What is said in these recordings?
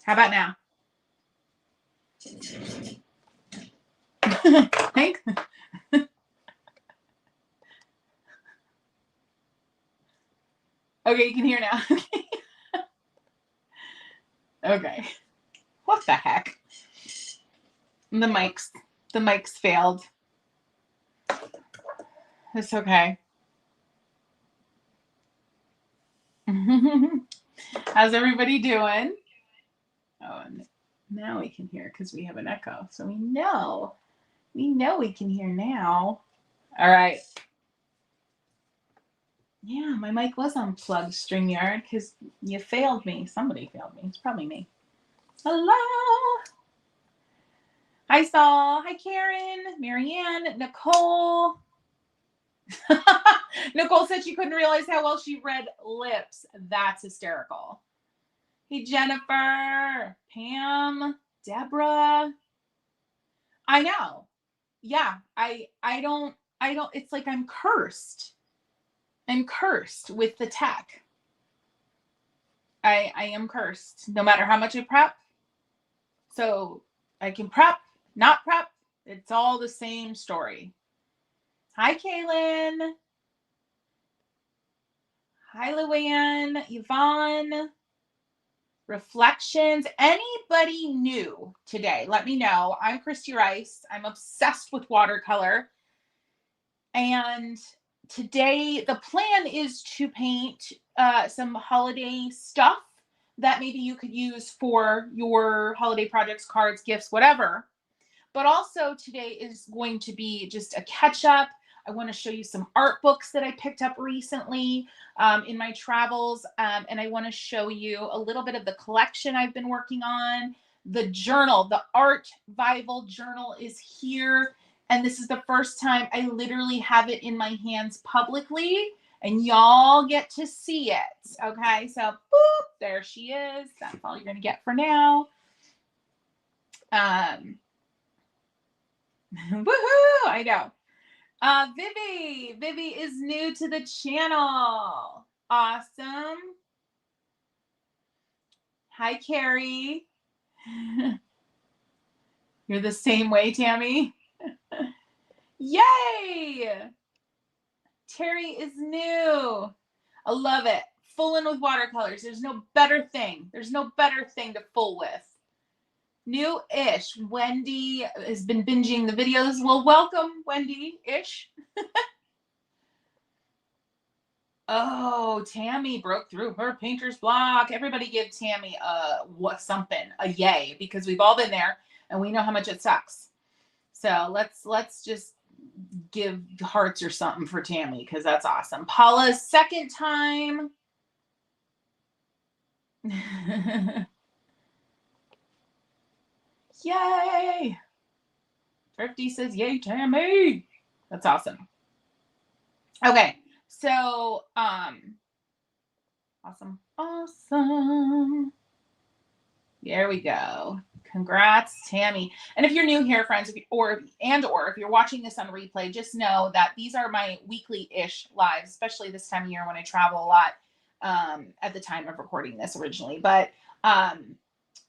How about now? Hank? Okay, you can hear now. Okay. What the heck? The mics failed. It's okay. How's everybody doing? Oh, and now we can hear because we have an echo. So we know we can hear now. All right. Yeah, my mic was unplugged, StreamYard, because you failed me. Somebody failed me. It's probably me. Hello. Hi, Saul. Hi, Karen, Marianne, Nicole. Nicole said she couldn't realize how well she read lips. That's hysterical. Hey, Jennifer, Pam, Deborah. I know. Yeah, I don't, it's like I'm cursed. I'm cursed with the tech. I am cursed no matter how much I prep. So I can prep, not prep. It's all the same story. Hi, Kaylin. Hi, Luann, Yvonne. Reflections. Anybody new today? Let me know. I'm Christy Rice. I'm obsessed with watercolor. And today the plan is to paint some holiday stuff that maybe you could use for your holiday projects, cards, gifts, whatever. But also today is going to be just a catch up. I want to show you some art books that I picked up recently in my travels. And I want to show you a little bit of the collection I've been working on. The journal, the Art Bible journal is here. And this is the first time I literally have it in my hands publicly. And y'all get to see it. Okay, so boop, there she is. That's all you're going to get for now. Woohoo! I know. Vivi is new to the channel. Awesome. Hi, Carrie. You're the same way, Tammy. Yay! Terry is new. I love it. Full in with watercolors. There's no better thing. There's no better thing to full with. New-ish. Wendy has been binging the videos. Well, welcome, Wendy-ish. Oh, Tammy broke through her painter's block. Everybody give Tammy a yay, because we've all been there and we know how much it sucks. So let's just give hearts or something for Tammy, because that's awesome. Paula's second time. Yay! Thrifty says, yay, Tammy. That's awesome. Okay, so awesome. There we go. Congrats, Tammy. And if you're new here, friends, or if you're watching this on replay, just know that these are my weekly-ish lives, especially this time of year when I travel a lot at the time of recording this originally. But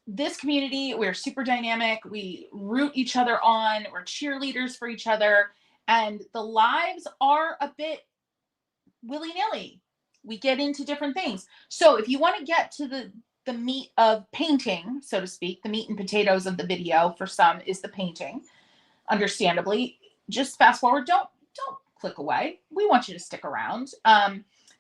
this community, we're super dynamic. We root each other on. We're cheerleaders for each other. And the lives are a bit willy-nilly. We get into different things. So if you want to get to the meat of painting, so to speak, the meat and potatoes of the video for some is the painting, understandably, just fast forward. Don't click away. We want you to stick around.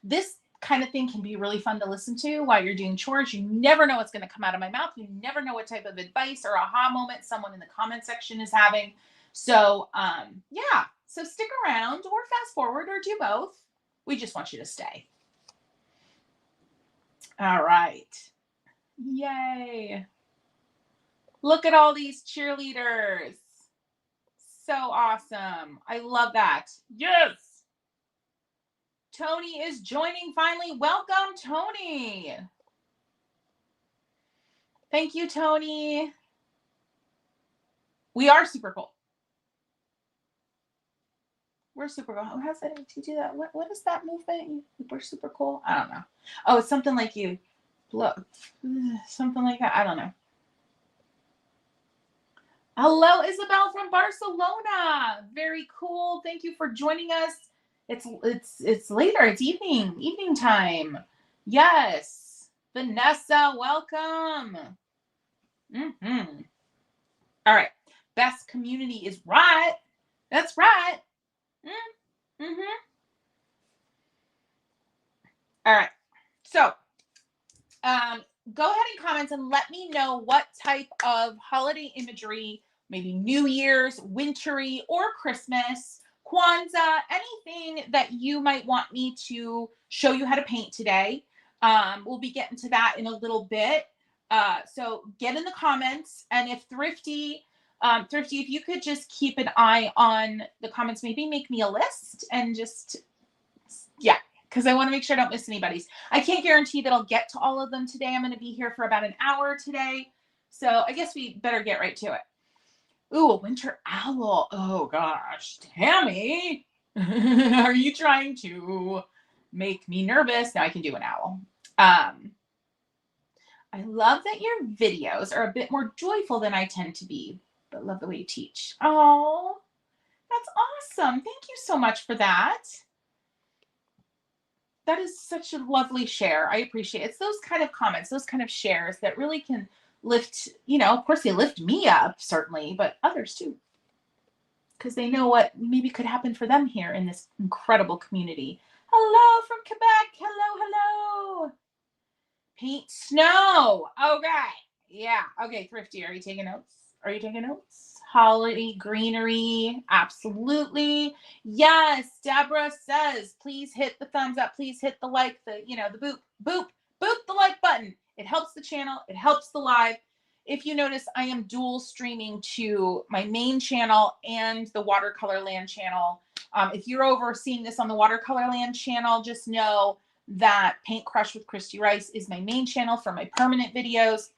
This kind of thing can be really fun to listen to while you're doing chores. You never know what's going to come out of my mouth. You never know what type of advice or aha moment someone in the comment section is having. So yeah, so stick around or fast forward or do both. We just want you to stay. All right. Yay. Look at all these cheerleaders. So awesome. I love that. Yes. Tony is joining finally. Welcome, Tony. Thank you, Tony. We are super cool. We're super cool. How does that do that? What is that movement? We're super cool. I don't know. Oh, it's something like you blow, something like that. I don't know. Hello, Isabel from Barcelona. Very cool. Thank you for joining us. It's later. It's evening time. Yes. Vanessa, welcome. All right. Best community is right. That's right. All right. So, go ahead and comment and let me know what type of holiday imagery, maybe New Year's, wintry, or Christmas, Kwanzaa, anything that you might want me to show you how to paint today. We'll be getting to that in a little bit. So get in the comments, and if Thrifty, if you could just keep an eye on the comments, maybe make me a list and just, yeah, because I want to make sure I don't miss anybody's. I can't guarantee that I'll get to all of them today. I'm going to be here for about an hour today. So I guess we better get right to it. Ooh, a winter owl. Oh gosh, Tammy, are you trying to make me nervous? Now I can do an owl. I love that your videos are a bit more joyful than I tend to be, but love the way you teach. Oh, that's awesome. Thank you so much for that. That is such a lovely share. I appreciate it. It's those kind of comments, those kind of shares that really can lift, of course they lift me up, certainly, but others too. Because they know what maybe could happen for them here in this incredible community. Hello from Quebec. Hello. Paint snow. Okay. Yeah. Okay, Thrifty, are you taking notes? Holiday greenery. Absolutely. Yes. Deborah says, please hit the thumbs up. Please hit the like, the boop the like button. It helps the channel. It helps the live. If you notice, I am dual streaming to my main channel and the Watercolor Land channel. If you're overseeing this on the Watercolor Land channel, just know that Paint Crush with Christy Rice is my main channel for my permanent videos,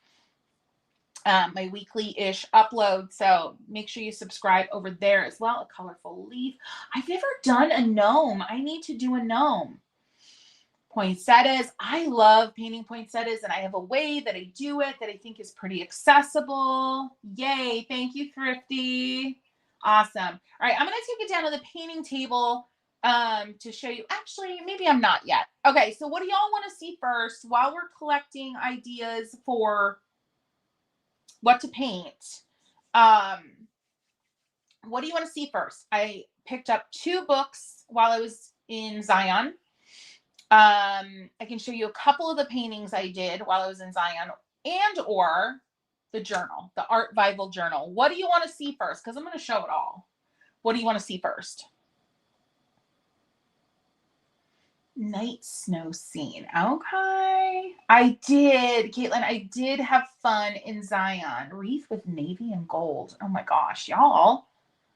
my weekly-ish upload. So make sure you subscribe over there as well. A colorful leaf. I've never done a gnome. I need to do a gnome. Poinsettias. I love painting poinsettias, and I have a way that I do it that I think is pretty accessible. Yay. Thank you, Thrifty. Awesome. All right, I'm going to take it down to the painting table to show you. Actually, maybe I'm not yet. Okay, so what do y'all want to see first while we're collecting ideas for what to paint? What do you want to see first? I picked up 2 books while I was in Zion. I can show you a couple of the paintings I did while I was in Zion, and or the journal, the Art Bible journal. What do you want to see first? Because I'm going to show it all. What do you want to see first? Night snow scene. Okay. I did, Caitlin, I did have fun in Zion. Wreath with navy and gold. Oh my gosh, y'all.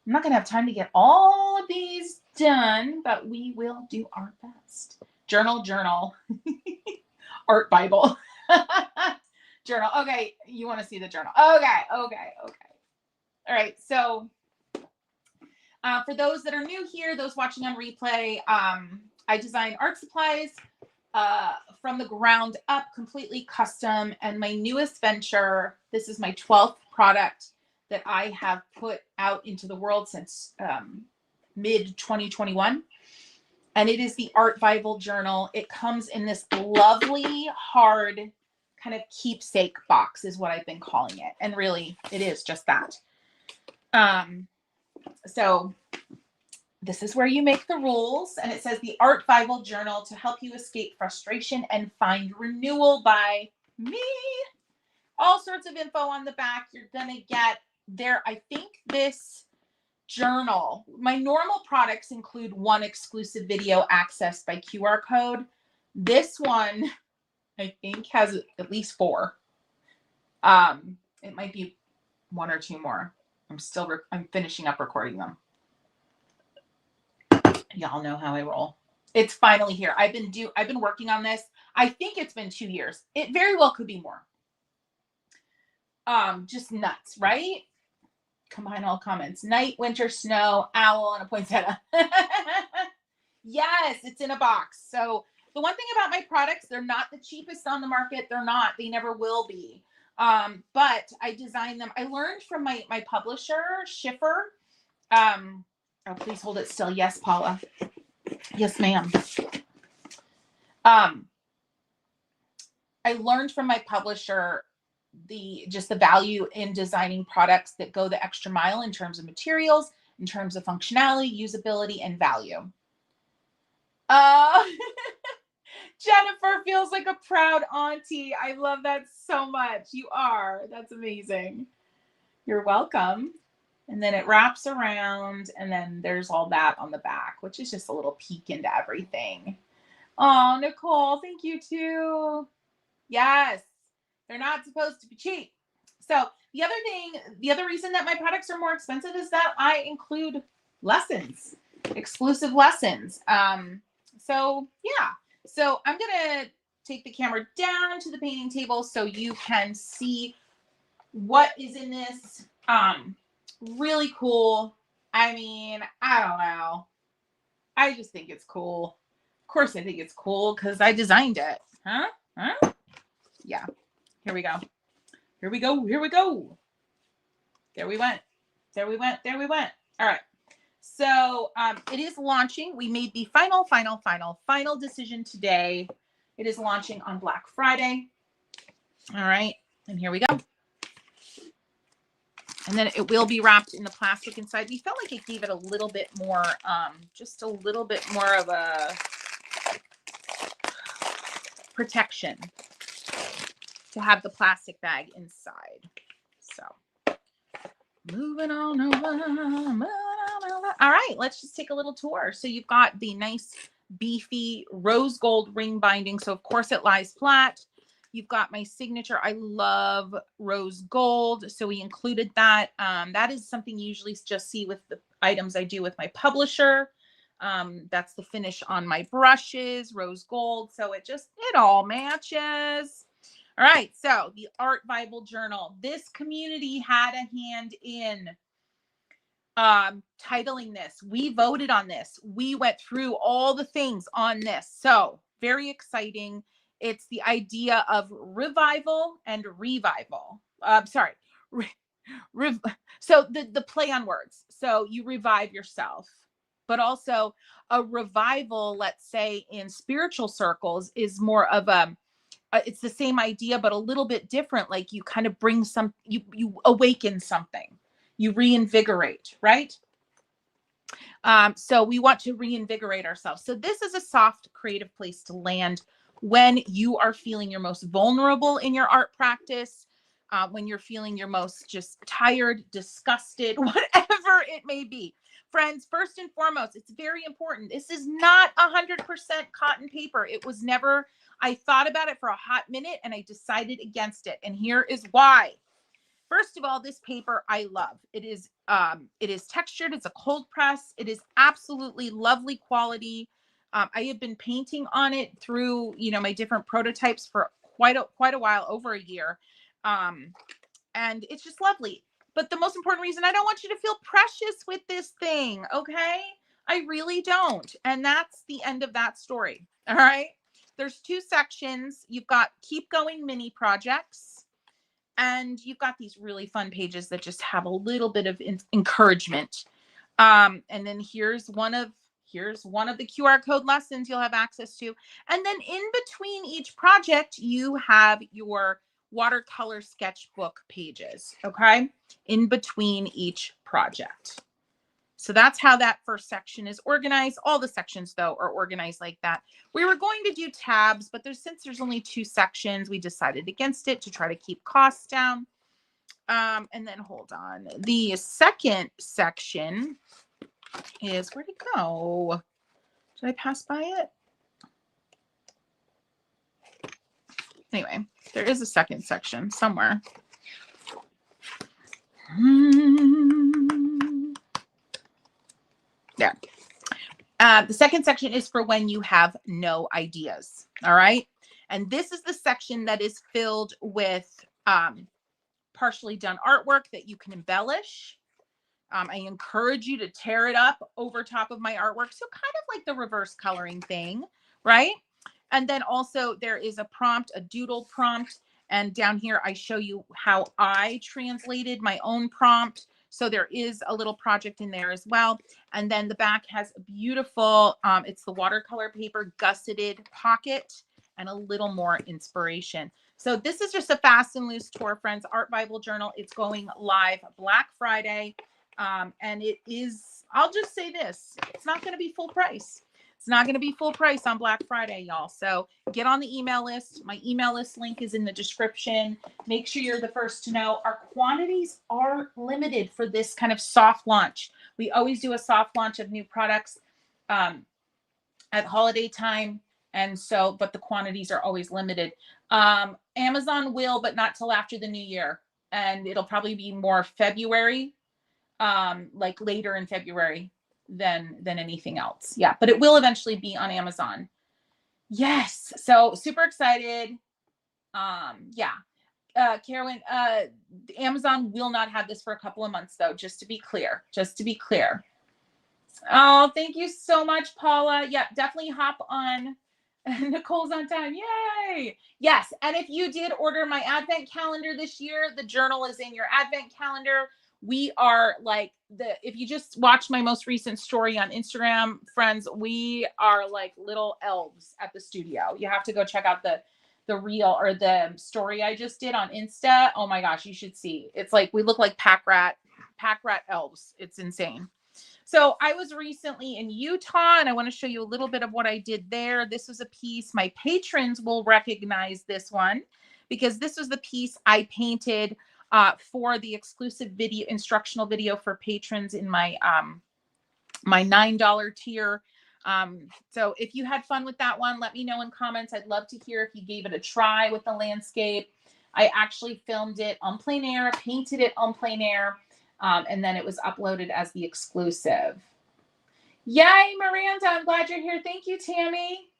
I'm not going to have time to get all of these done, but we will do our best. Journal. Art Bible. Journal. Okay, you want to see the journal. Okay. All right, so for those that are new here, those watching on replay, I design art supplies from the ground up, completely custom. And my newest venture, this is my 12th product that I have put out into the world since mid 2021. And it is the Art Bible journal. It comes in this lovely, hard kind of keepsake box is what I've been calling it. And really, it is just that. So this is where you make the rules. And it says the Art Bible journal to help you escape frustration and find renewal by me. All sorts of info on the back. You're going to get there. I think this journal, my normal products include 1 exclusive video accessed by QR code. This one, I think, has at least 4. It might be 1 or 2 more. I'm finishing up recording them. Y'all know how I roll. It's finally here. I've been working on this. I think it's been 2 years. It very well could be more. Just nuts, right? Combine all comments. Night, winter, snow, owl, and a poinsettia. Yes, it's in a box. So the one thing about my products, they're not the cheapest on the market. They're not. They never will be. But I designed them. I learned from my publisher, Schiffer. Oh, please hold it still. Yes, Paula. Yes, ma'am. I learned from my publisher the value in designing products that go the extra mile in terms of materials, in terms of functionality, usability, and value. Jennifer feels like a proud auntie. I love that so much. You are. That's amazing. You're welcome. And then it wraps around, and then there's all that on the back, which is just a little peek into everything. Oh, Nicole, thank you too. Yes, they're not supposed to be cheap. So the other reason that my products are more expensive is that I include lessons, exclusive lessons. So yeah. So I'm gonna take the camera down to the painting table so you can see what is in this. Really cool. I mean, I don't know. I just think it's cool. Of course I think it's cool because I designed it. Huh? Yeah. Here we go. Here we go. Here we go. There we went. There we went. There we went. All right. So it is launching. We made the final decision today. It is launching on Black Friday. All right. And here we go. And then it will be wrapped in the plastic inside. We felt like it gave it a little bit more, just a little bit more of a protection to have the plastic bag inside. So moving on over. All right, let's just take a little tour. So you've got the nice beefy rose gold ring binding. So of course it lies flat. You've got my signature. I love rose gold. So we included that. That is something you usually just see with the items I do with my publisher. That's the finish on my brushes, rose gold. So it all matches. All right. So the Art Bible Journal. This community had a hand in titling this. We voted on this. We went through all the things on this. So very exciting. It's the idea of revival and revival. So the play on words. So you revive yourself, but also a revival, let's say in spiritual circles, is more of it's the same idea, but a little bit different. Like you kind of bring you awaken something, you reinvigorate, right? So we want to reinvigorate ourselves. So this is a soft, creative place to land when you are feeling your most vulnerable in your art practice, when you're feeling your most just tired, disgusted, whatever it may be. Friends, first and foremost, it's very important. This is not 100% cotton paper. It was never, I thought about it for a hot minute and I decided against it. And here is why. First of all, this paper I love. It is textured. It's a cold press. It is absolutely lovely quality. I have been painting on it through, my different prototypes for quite a while, over a year. And it's just lovely. But the most important reason, I don't want you to feel precious with this thing. Okay. I really don't. And that's the end of that story. All right. There's 2 sections. You've got keep going mini projects. And you've got these really fun pages that just have a little bit of encouragement. And then here's one of the QR code lessons you'll have access to. And then in between each project, you have your watercolor sketchbook pages, okay? In between each project. So that's how that first section is organized. All the sections, though, are organized like that. We were going to do tabs, but since there's only 2 sections, we decided against it to try to keep costs down. And then hold on. The second section is, where'd it go? Did I pass by it? Anyway, there is a second section somewhere. There. The second section is for when you have no ideas. All right. And this is the section that is filled with partially done artwork that you can embellish. I encourage you to tear it up over top of my artwork. So kind of like the reverse coloring thing, right? And then also there is a prompt, a doodle prompt. And down here, I show you how I translated my own prompt. So there is a little project in there as well. And then the back has a beautiful, it's the watercolor paper gusseted pocket and a little more inspiration. So this is just a fast and loose tour, friends. Art Bible Journal. It's going live Black Friday. And it is, I'll just say this, it's not going to be full price. It's not going to be full price on Black Friday, y'all. So get on the email list. My email list link is in the description. Make sure you're the first to know. Our quantities are limited for this kind of soft launch. We always do a soft launch of new products at holiday time. And so, but the quantities are always limited. Amazon will, but not till after the new year. And it'll probably be more February, like later in February than anything else. Yeah, but it will eventually be on Amazon. Yes. So super excited. Yeah. Carolyn, Amazon will not have this for a couple of months though, just to be clear. Oh, thank you so much, Paula. Yeah, definitely hop on. Nicole's on time. Yay. Yes. And if you did order my advent calendar this year, the journal is in your advent calendar. We are like if you just watch my most recent story on Instagram, friends, we are like little elves at the studio. You have to go check out the reel or the story I just did on Insta. Oh my gosh, you should see. It's like we look like pack rat elves. It's insane. So I was recently in Utah and I want to show you a little bit of what I did there. This was a piece. My patrons will recognize this one because this was the piece I painted for the exclusive video, instructional video for patrons in my my $9 tier. So if you had fun with that one, let me know in comments. I'd love to hear if you gave it a try with the landscape. I actually filmed it on plein air, painted it on plein air, and then it was uploaded as the exclusive. Yay, Miranda, I'm glad you're here. Thank you, Tammy.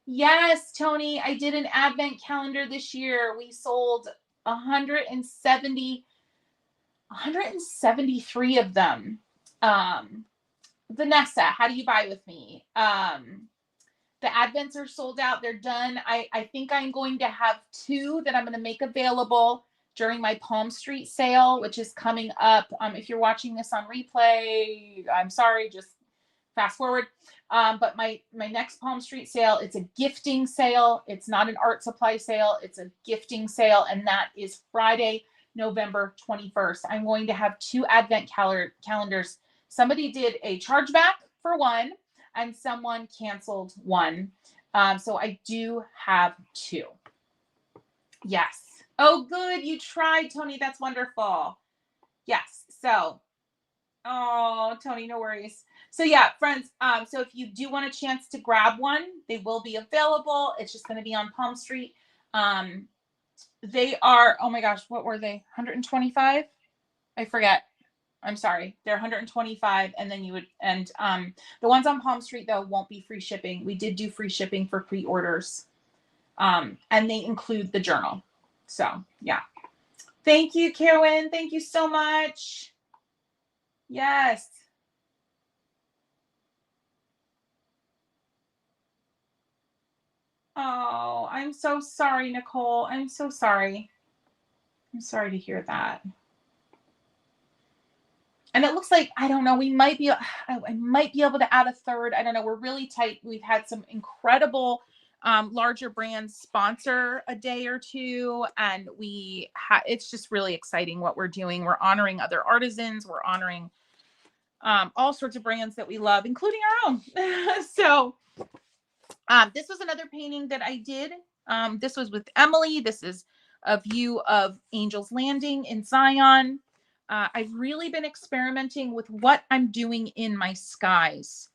Yes, Tony, I did an advent calendar this year. We sold 173 of them. Vanessa, how do you buy with me? The advents are sold out. They're done. I think I'm going to have 2 that I'm going to make available during my Palmstreet sale, which is coming up. If you're watching this on replay, I'm sorry, just fast forward. But my next Palmstreet sale, it's a gifting sale. It's not an art supply sale. It's a gifting sale. And that is Friday, November 21st. I'm going to have 2 advent calendars. Somebody did a chargeback for one and someone canceled one. So I do have 2. Yes. Oh, good. You tried, Tony. That's wonderful. Yes. So, oh, Tony, no worries. So yeah, friends. So if you do want a chance to grab one, they will be available. It's just going to be on Palmstreet. They are, oh my gosh, what were they? 125? I forget. I'm sorry. They're 125. And then you would, and the ones on Palmstreet though won't be free shipping. We did do free shipping for pre-orders. And they include the journal. So yeah. Thank you, Carolyn. Thank you so much. Yes. Oh, I'm so sorry, Nicole. I'm so sorry. I'm sorry to hear that. And it looks like, I don't know, I might be able to add a third. I don't know. We're really tight. We've had some incredible larger brands sponsor a day or two. And it's just really exciting what we're doing. We're honoring other artisans. We're honoring all sorts of brands that we love, including our own. So this was another painting that I did. This was with Emily. This is a view of Angel's Landing in Zion. I've really been experimenting with what I'm doing in my skies.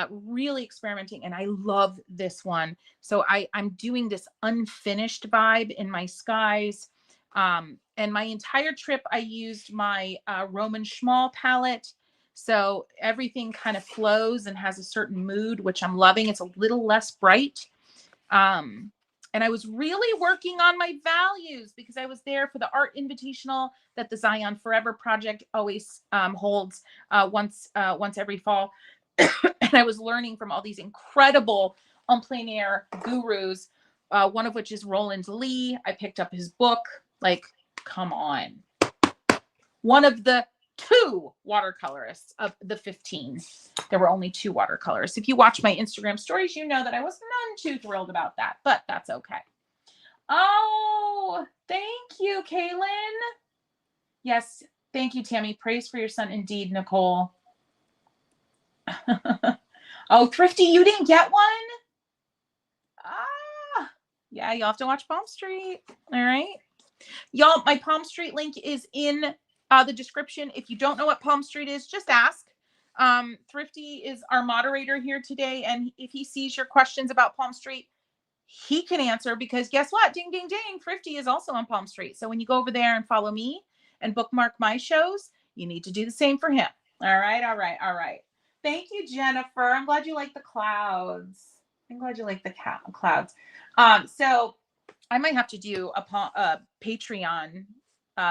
Really experimenting, and I love this one. So I'm doing this unfinished vibe in my skies. And my entire trip, I used my Roman Szmal palette. So everything kind of flows and has a certain mood, which I'm loving. It's a little less bright. And I was really working on my values because I was there for the art invitational that the Zion Forever Project always holds once every fall. And I was learning from all these incredible en plein air gurus one of which is Roland Lee. I picked up his book. Like, come on. One of the 2 watercolorists of the 15. There were only 2 watercolorists. If you watch my Instagram stories, you know that I was none too thrilled about that, but that's okay. Oh, thank you, Kaylin. Yes, thank you, Tammy. Praise for your son indeed, Nicole. Oh, Thrifty, you didn't get one? Ah, yeah, you'll have to watch Palmstreet. All right. Y'all, my Palmstreet link is in the description. If you don't know what Palmstreet is, just ask. Thrifty is our moderator here today, and if he sees your questions about Palmstreet, he can answer, because guess what? Ding, ding, ding. Thrifty is also on Palmstreet. So when you go over there and follow me and bookmark my shows, you need to do the same for him. All right, all right, all right. Thank you, Jennifer. I'm glad you like the clouds. I'm glad you like the clouds. So I might have to do a Patreon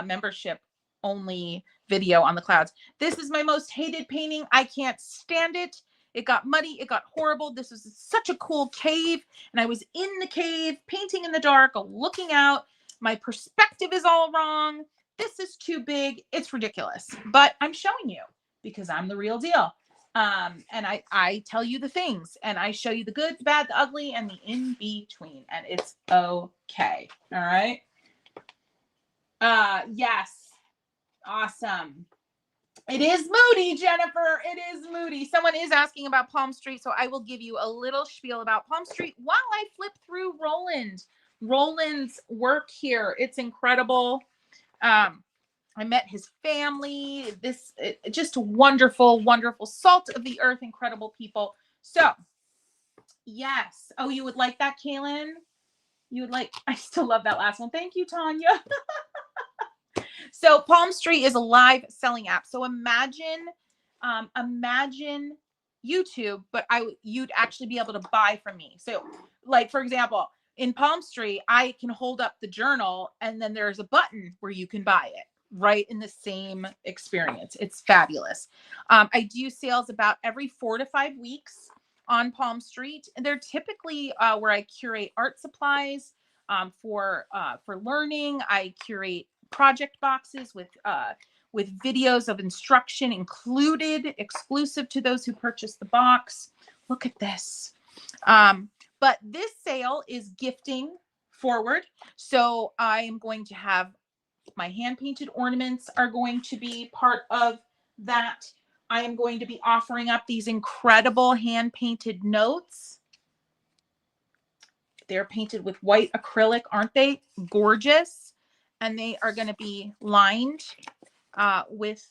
membership only video on the clouds. This is my most hated painting. I can't stand it. It got muddy. It got horrible. This was such a cool cave. And I was in the cave, painting in the dark, looking out. My perspective is all wrong. This is too big. It's ridiculous. But I'm showing you because I'm the real deal. And I tell you the things, and I show you the good, the bad, the ugly, and the in-between. And it's okay. All right. Yes. Awesome. It is moody, Jennifer. It is moody. Someone is asking about Palmstreet, so I will give you a little spiel about Palmstreet while I flip through Roland's work here. It's incredible. I met his family. Just wonderful, wonderful, salt of the earth, incredible people. So, yes. Oh, you would like that, Kaylin? You would like, I still love that last one. Thank you, Tanya. So Palmstreet is a live selling app. So imagine YouTube, but you'd actually be able to buy from me. So like, for example, in Palmstreet, I can hold up the journal and then there's a button where you can buy it right in the same experience. It's fabulous. I do sales about every 4 to 5 weeks on Palmstreet. And they're typically where I curate art supplies for learning. I curate project boxes with videos of instruction included, exclusive to those who purchase the box. Look at this. But this sale is gifting forward. So I am going to have my hand-painted ornaments are going to be part of that. I am going to be offering up these incredible hand-painted notes. They're painted with white acrylic, aren't they? Gorgeous. And they are going to be lined with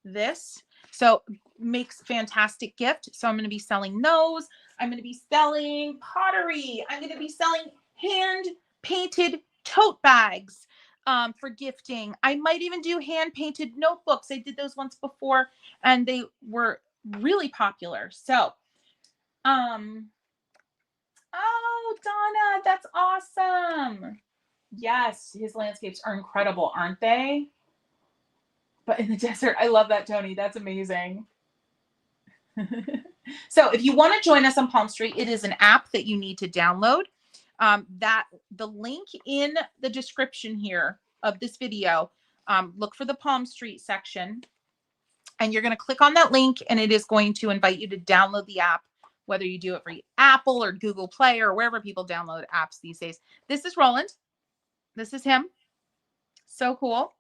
this. So makes fantastic gift. So I'm going to be selling those. I'm going to be selling pottery. I'm going to be selling hand painted tote bags for gifting. I might even do hand painted notebooks. I did those once before and they were really popular. So, oh, Donna, that's awesome. Yes, his landscapes are incredible, aren't they? But in the desert, I love that, Tony. That's amazing. So if you want to join us on Palmstreet, it is an app that you need to download. The link in the description here of this video, look for the Palmstreet section, and you're going to click on that link, and it is going to invite you to download the app, whether you do it for Apple or Google Play or wherever people download apps these days. This is Roland. This is him. So cool.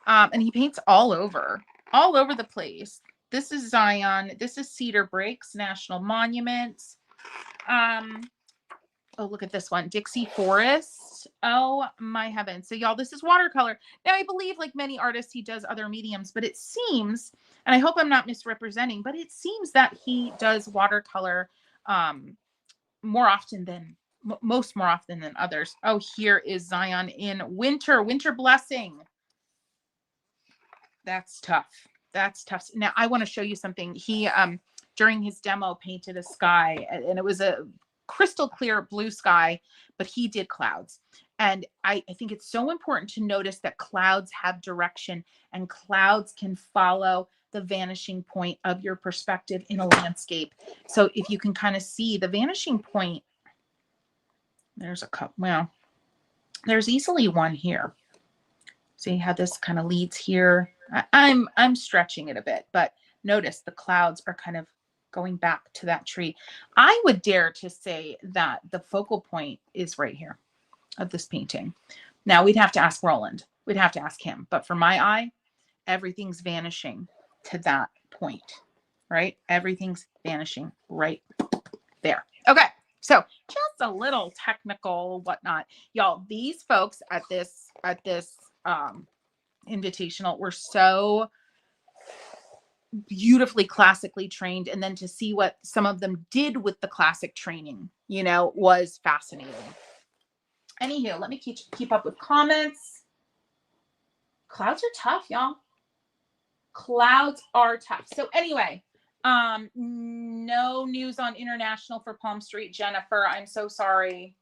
And he paints all over the place. This is Zion. This is Cedar Breaks, National Monuments. Oh, look at this one. Dixie Forest. Oh, my heavens. So, y'all, this is watercolor. Now, I believe, like many artists, he does other mediums, but it seems, and I hope I'm not misrepresenting, but it seems that he does watercolor more often than others. Oh, here is Zion in Winter Blessing. That's tough. That's tough. Now, I want to show you something. He, during his demo, painted a sky, and it was a crystal clear blue sky, but he did clouds. And I think it's so important to notice that clouds have direction and clouds can follow the vanishing point of your perspective in a landscape. So if you can kind of see the vanishing point There's a couple. Well, there's easily one here. See how this kind of leads here. I'm stretching it a bit, but notice the clouds are kind of going back to that tree. I would dare to say that the focal point is right here of this painting. Now we'd have to ask Roland. We'd have to ask him. But for my eye, everything's vanishing to that point, right? Everything's vanishing right there. Okay. So just a little technical whatnot. Y'all, these folks at this invitational were so beautifully classically trained, and then to see what some of them did with the classic training, you know, was fascinating. Anywho, let me keep up with comments. Clouds are tough, y'all. Clouds are tough. So anyway, no news on international for Palmstreet, Jennifer. I'm so sorry.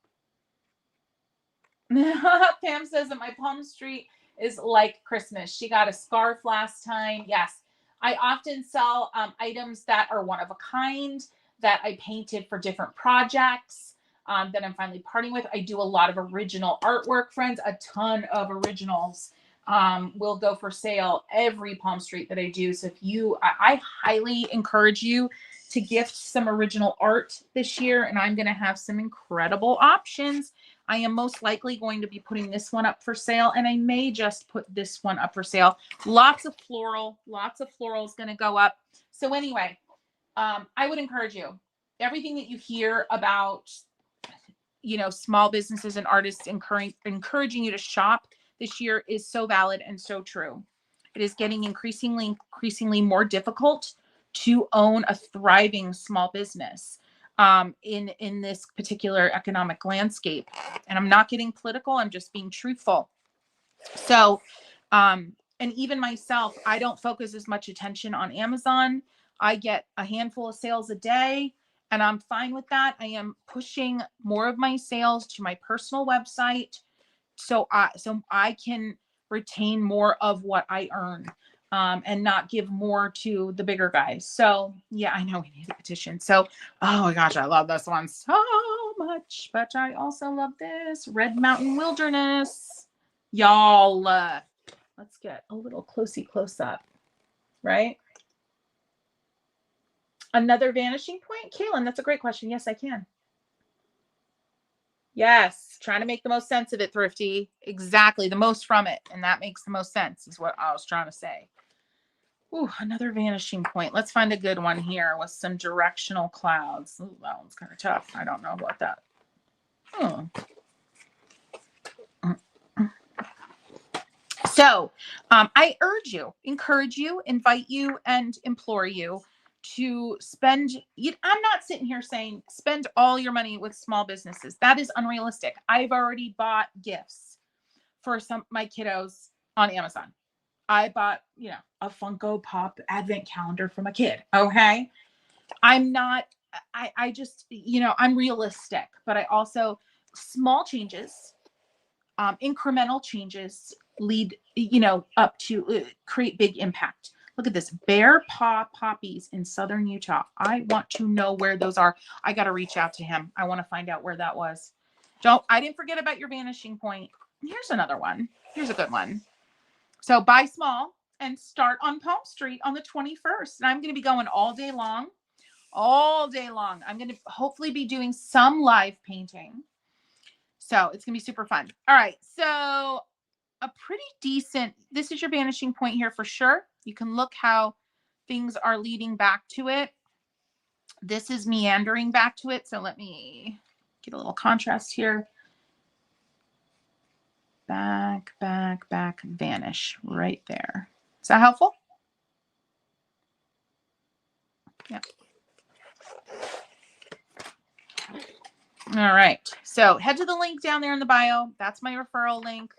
Pam says that my Palmstreet is like Christmas. She got a scarf last time. Yes. I often sell items that are one of a kind that I painted for different projects that I'm finally parting with. I do a lot of original artwork, friends, a ton of originals will go for sale every Palmstreet that I do. So if you, I highly encourage you to gift some original art this year, and I'm going to have some incredible options. I am most likely going to be putting this one up for sale, and I may just put this one up for sale. Lots of floral is going to go up. So anyway, I would encourage you, everything that you hear about, you know, small businesses and artists encouraging you to shop this year is so valid and so true. It is getting increasingly more difficult to own a thriving small business in this particular economic landscape. And I'm not getting political. I'm just being truthful. So, and even myself, I don't focus as much attention on Amazon. I get a handful of sales a day, and I'm fine with that. I am pushing more of my sales to my personal website, so I can retain more of what I earn. And not give more to the bigger guys. So yeah, I know we need a petition. So, oh my gosh, I love this one so much, but I also love this Red Mountain Wilderness. Y'all, let's get a little close up, right? Another vanishing point, Kaylin, that's a great question. Yes, I can. Yes, trying to make the most sense of it, Thrifty. Exactly, the most from it, and that makes the most sense is what I was trying to say. Ooh, another vanishing point. Let's find a good one here with some directional clouds. Ooh, that one's kind of tough. I don't know about that. So I encourage you, invite you, and implore you to spend. I'm not sitting here saying spend all your money with small businesses. That is unrealistic. I've already bought gifts for my kiddos on Amazon. I bought, you know, a Funko Pop advent calendar for my kid. Okay. I'm not, I just, you know, I'm realistic, but I also, small changes, incremental changes lead, you know, up to create big impact. Look at this, Bear Paw Poppies in Southern Utah. I want to know where those are. I got to reach out to him. I want to find out where that was. I didn't forget about your vanishing point. Here's another one. Here's a good one. So buy small and start on Palmstreet on the 21st. And I'm going to be going all day long. I'm going to hopefully be doing some live painting. So it's going to be super fun. All right. So a pretty decent, this is your vanishing point here for sure. You can look how things are leading back to it. This is meandering back to it. So let me get a little contrast here. Back, vanish right there. Is that helpful? Yeah. All right. So head to the link down there in the bio. That's my referral link.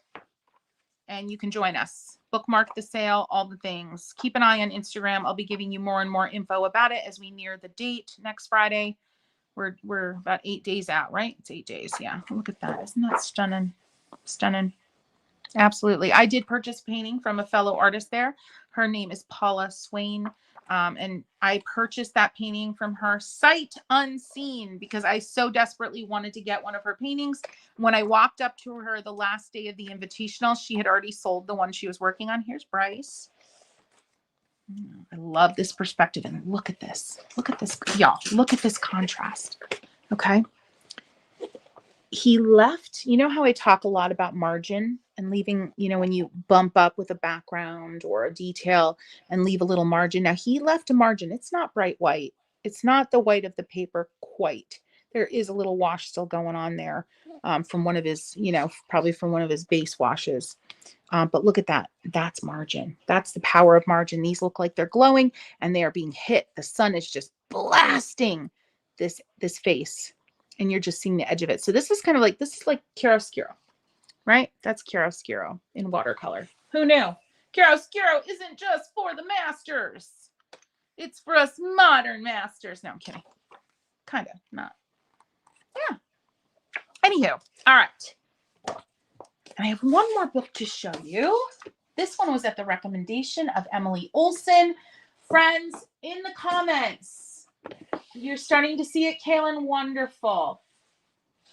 And you can join us. Bookmark the sale, all the things. Keep an eye on Instagram. I'll be giving you more and more info about it as we near the date next Friday. We're about 8 days out, right? It's 8 days. Yeah. Look at that. Isn't that stunning? Stunning. Absolutely. I did purchase painting from a fellow artist there. Her name is Paula Swain. And I purchased that painting from her sight unseen because I so desperately wanted to get one of her paintings. When I walked up to her the last day of the invitational, she had already sold the one she was working on. Here's Bryce. I love this perspective. And look at this. Look at this, y'all. Look at this contrast. Okay. He left, you know how I talk a lot about margin and leaving, you know, when you bump up with a background or a detail and leave a little margin. Now he left a margin. It's not bright white. It's not the white of the paper quite. There is a little wash still going on there from one of his, you know, probably from one of his base washes. But look at that. That's margin. That's the power of margin. These look like they're glowing and they are being hit. The sun is just blasting this face. And you're just seeing the edge of it. So this is kind of like, this is like chiaroscuro, right? That's chiaroscuro in watercolor. Who knew? Chiaroscuro isn't just for the masters. It's for us modern masters. No, I'm kidding. Kind of, not. Yeah. Anywho, all right. And I have one more book to show you. This one was at the recommendation of Emily Olson. Friends, in the comments, you're starting to see it, Kaylin. Wonderful.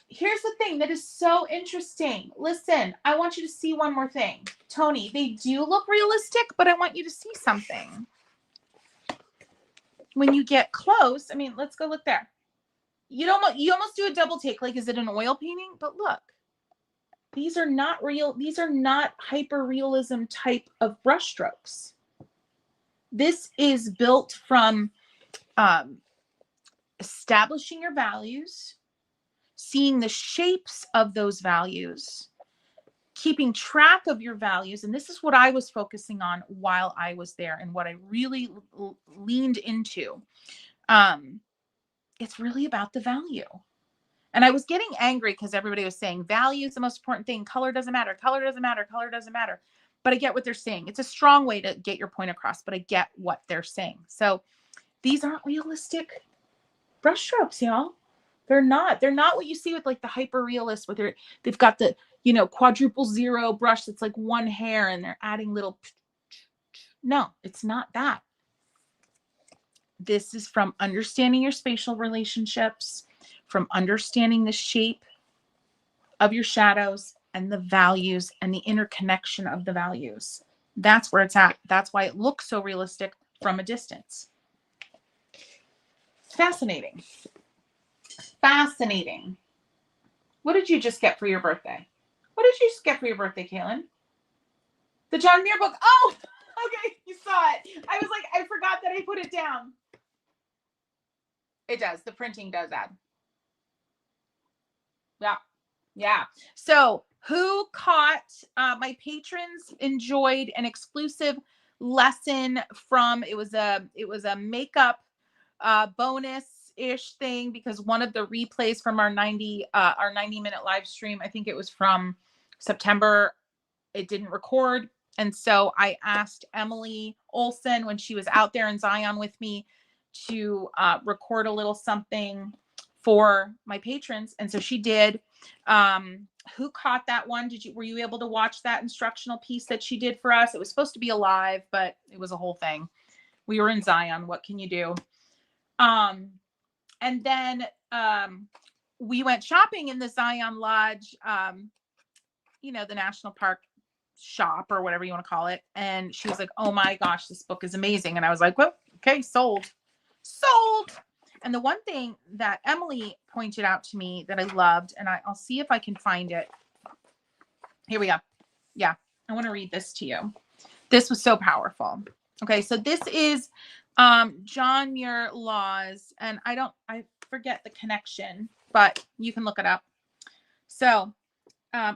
Here's the thing that is so interesting. Listen, I want you to see one more thing. Tony, they do look realistic, but I want you to see something. When you get close, I mean, let's go look there. You almost do a double take. Like, is it an oil painting? But look, these are not real. These are not hyper realism type of brushstrokes. This is built from establishing your values, seeing the shapes of those values, keeping track of your values. And this is what I was focusing on while I was there and what I really leaned into. It's really about the value. And I was getting angry because everybody was saying value is the most important thing. Color doesn't matter. Color doesn't matter. Color doesn't matter. But I get what they're saying. It's a strong way to get your point across, but I get what they're saying. So these aren't realistic brushstrokes, y'all. They're not what you see with like the hyper realist with they've got the, you know, quadruple zero brush that's like one hair and they're adding little. No, it's not that. This is from understanding your spatial relationships, from understanding the shape of your shadows and the values and the interconnection of the values. That's where it's at. That's why it looks so realistic from a distance. Fascinating. Fascinating. What did you just get for your birthday? What did you just get for your birthday, Kaylin? The John Muir book. Oh, okay. You saw it. I was like, I forgot that I put it down. It does. The printing does add. Yeah. Yeah. So who caught my patrons enjoyed an exclusive lesson from, it was a makeup bonus-ish thing because one of the replays from our 90-minute live stream, I think it was from September, it didn't record. And so I asked Emily Olson when she was out there in Zion with me to record a little something for my patrons. And so she did. Who caught that one? Were you able to watch that instructional piece that she did for us? It was supposed to be a live, but it was a whole thing. We were in Zion. What can you do? And then we went shopping in the Zion Lodge, you know, the national park shop or whatever you want to call it. And she was like, oh my gosh, this book is amazing. And I was like, well, okay, sold. And the one thing that Emily pointed out to me that I loved, and I'll see if I can find it. Here we go. Yeah, I want to read this to you. This was so powerful. Okay, so this is John Muir Laws, and I forget the connection, but you can look it up. So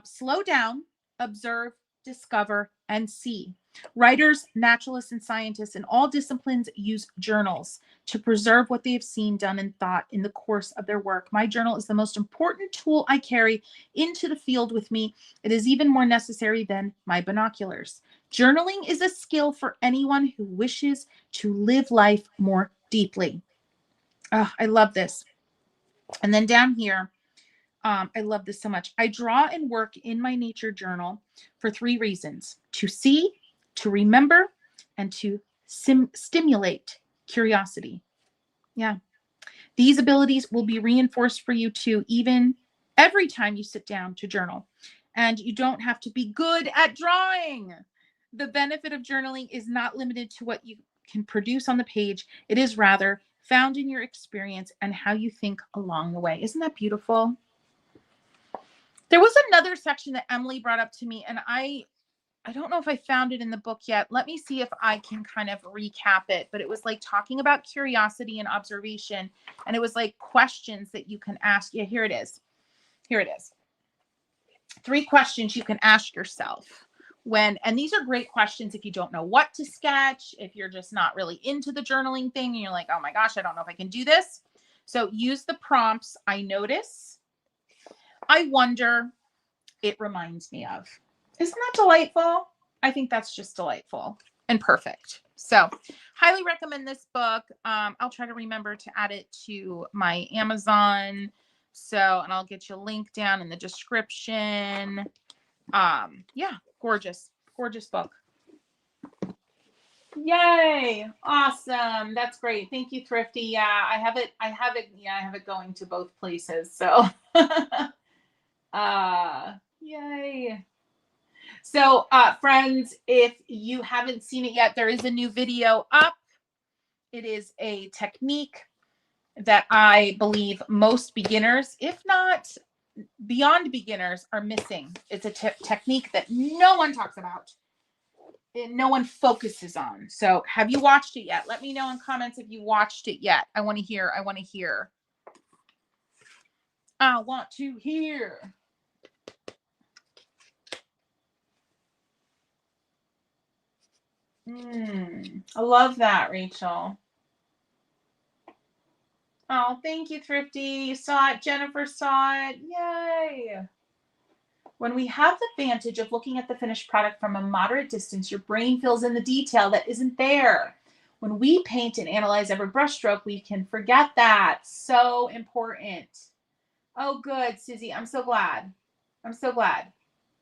slow down, observe, discover, and see. Writers, naturalists, and scientists in all disciplines use journals to preserve what they have seen, done, and thought in the course of their work. My journal is the most important tool I carry into the field with me. It is even more necessary than my binoculars. Journaling is a skill for anyone who wishes to live life more deeply. Oh, I love this. And then down here, I love this so much. I draw and work in my nature journal for 3 reasons: to see, to remember, and to stimulate curiosity. Yeah. These abilities will be reinforced for you too, even every time you sit down to journal. And you don't have to be good at drawing. The benefit of journaling is not limited to what you can produce on the page. It is rather found in your experience and how you think along the way. Isn't that beautiful? There was another section that Emily brought up to me, and I don't know if I found it in the book yet. Let me see if I can kind of recap it. But it was like talking about curiosity and observation. And it was like questions that you can ask. Yeah, here it is. Here it is. 3 questions you can ask yourself when, and these are great questions if you don't know what to sketch, if you're just not really into the journaling thing and you're like, oh my gosh, I don't know if I can do this. So use the prompts. I notice, I wonder, it reminds me of. Isn't that delightful? I think that's just delightful and perfect. So highly recommend this book. I'll try to remember to add it to my Amazon. So, and I'll get you a link down in the description. Yeah, gorgeous, gorgeous book. Yay. Awesome. That's great. Thank you, Thrifty. Yeah, I have it. Yeah, I have it going to both places. So, yay. So, friends, if you haven't seen it yet, there is a new video up. It is a technique that I believe most beginners, if not beyond beginners, are missing. It's a technique that no one talks about and no one focuses on. So have you watched it yet? Let me know in comments if you watched it yet. I want to hear. I want to hear. I want to hear. I love that, Rachel. Oh, thank you, Thrifty. You saw it. Jennifer saw it. Yay. When we have the advantage of looking at the finished product from a moderate distance, your brain fills in the detail that isn't there. When we paint and analyze every brushstroke, we can forget that. So important. Oh, good, Susie. I'm so glad. I'm so glad.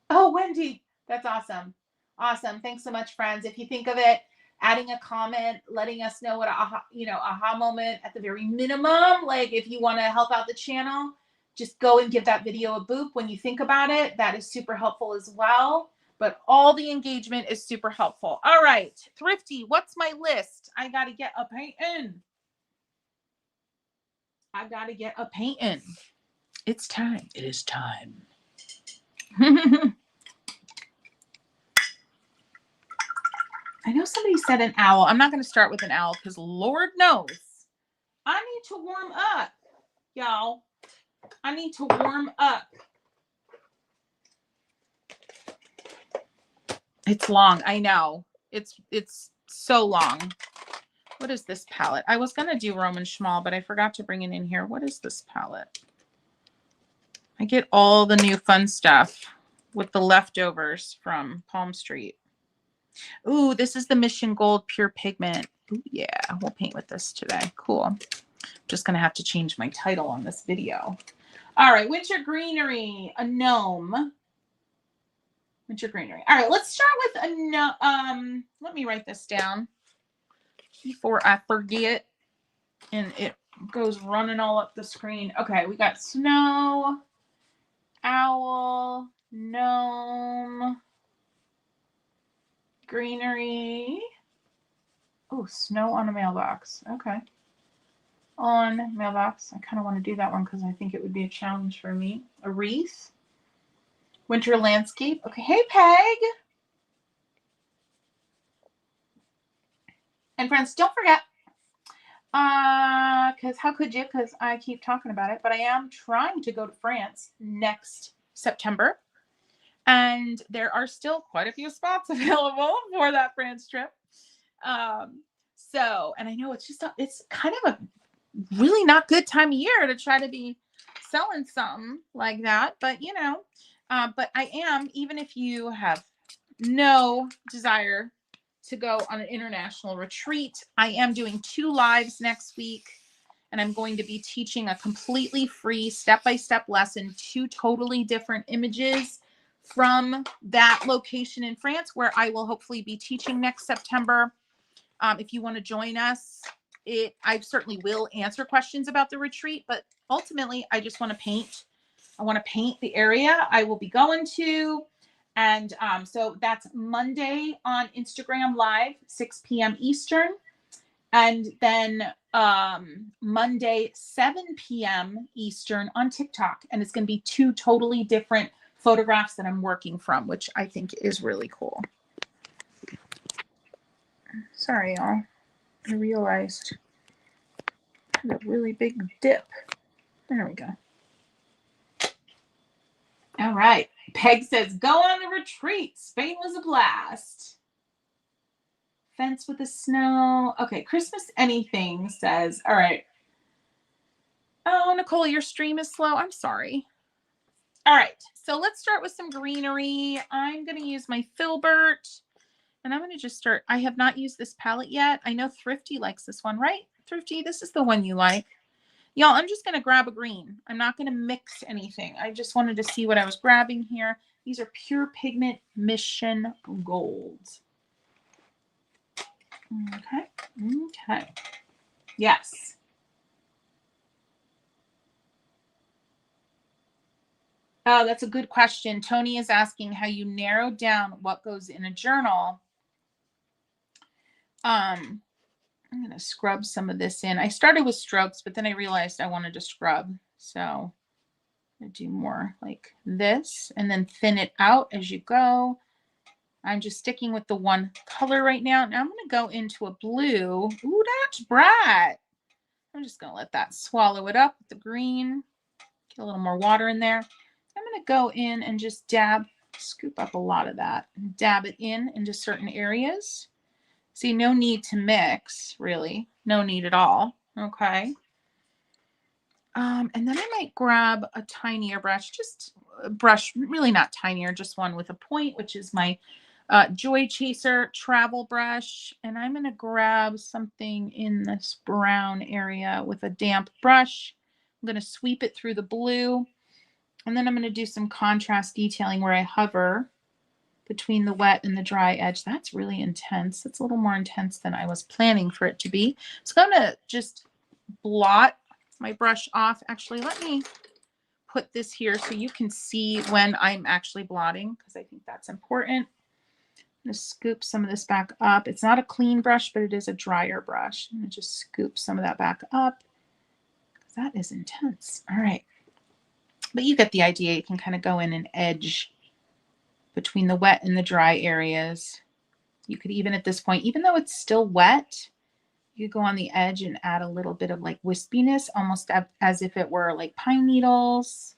Oh, Wendy. That's awesome. Awesome. Thanks so much, friends. If you think of it, adding a comment, letting us know what aha moment at the very minimum. Like if you want to help out the channel, just go and give that video a boop when you think about it. That is super helpful as well. But all the engagement is super helpful. All right, Thrifty, what's my list? I got to get a painting. I got to get a painting. It's time. It is time. I know somebody said an owl. I'm not going to start with an owl because Lord knows I need to warm up, y'all. I need to warm up. It's long. I know. It's so long. What is this palette? I was going to do Roman Szmal, but I forgot to bring it in here. What is this palette? I get all the new fun stuff with the leftovers from Palmstreet. Ooh, this is the Mission Gold Pure Pigment. Ooh, yeah, we'll paint with this today. Cool. Just going to have to change my title on this video. All right, Winter Greenery, a gnome. Winter Greenery. All right, let's start with a gnome. Let me write this down before I forget and it goes running all up the screen. Okay, we got snow, owl, gnome, greenery. Oh, snow on a mailbox. Okay. On mailbox. I kind of want to do that one because I think it would be a challenge for me. A wreath. Winter landscape. Okay. Hey, Peg. And friends, don't forget, because how could you? Because I keep talking about it, but I am trying to go to France next September. And there are still quite a few spots available for that France trip. So, and I know it's kind of a really not good time of year to try to be selling something like that. But, you know, but I am, even if you have no desire to go on an international retreat, I am doing 2 lives next week. And I'm going to be teaching a completely free step-by-step lesson, 2 totally different images from that location in France where I will hopefully be teaching next September. If you want to join us, I certainly will answer questions about the retreat, but ultimately I just want to paint. I want to paint the area I will be going to. And so that's Monday on Instagram Live, 6 p.m. Eastern. And then Monday, 7 p.m. Eastern on TikTok. And it's going to be 2 totally different photographs that I'm working from, which I think is really cool. Sorry, y'all. I realized I had a really big dip. There we go. All right. Peg says, go on the retreat. Spain was a blast. Fence with the snow. Okay. Christmas anything says, all right. Oh, Nicole, your stream is slow. I'm sorry. All right. So let's start with some greenery. I'm going to use my Filbert. And I'm going to just start. I have not used this palette yet. I know Thrifty likes this one, right? Thrifty, this is the one you like. Y'all, I'm just going to grab a green. I'm not going to mix anything. I just wanted to see what I was grabbing here. These are Pure Pigment Mission Golds. Okay. Okay. Yes. Oh, that's a good question. Tony is asking how you narrow down what goes in a journal. I'm going to scrub some of this in. I started with strokes, but then I realized I wanted to scrub. So I'm going to do more like this and then thin it out as you go. I'm just sticking with the one color right now. Now I'm going to go into a blue. Ooh, that's bright. I'm just going to let that swallow it up with the green. Get a little more water in there. I'm going to go in and just dab, scoop up a lot of that, and dab it in into certain areas. See, no need to mix, really. No need at all. Okay. And then I might grab a tinier brush, just a brush, really not tinier, just one with a point, which is my Joy Chaser travel brush. And I'm going to grab something in this brown area with a damp brush. I'm going to sweep it through the blue. And then I'm going to do some contrast detailing where I hover between the wet and the dry edge. That's really intense. It's a little more intense than I was planning for it to be. So I'm going to just blot my brush off. Actually, let me put this here so you can see when I'm actually blotting, because I think that's important. I'm going to scoop some of this back up. It's not a clean brush, but it is a drier brush. I'm going to just scoop some of that back up, because that is intense. All right. But you get the idea. You can kind of go in and edge between the wet and the dry areas. You could even at this point, even though it's still wet, you go on the edge and add a little bit of like wispiness, almost as if it were like pine needles.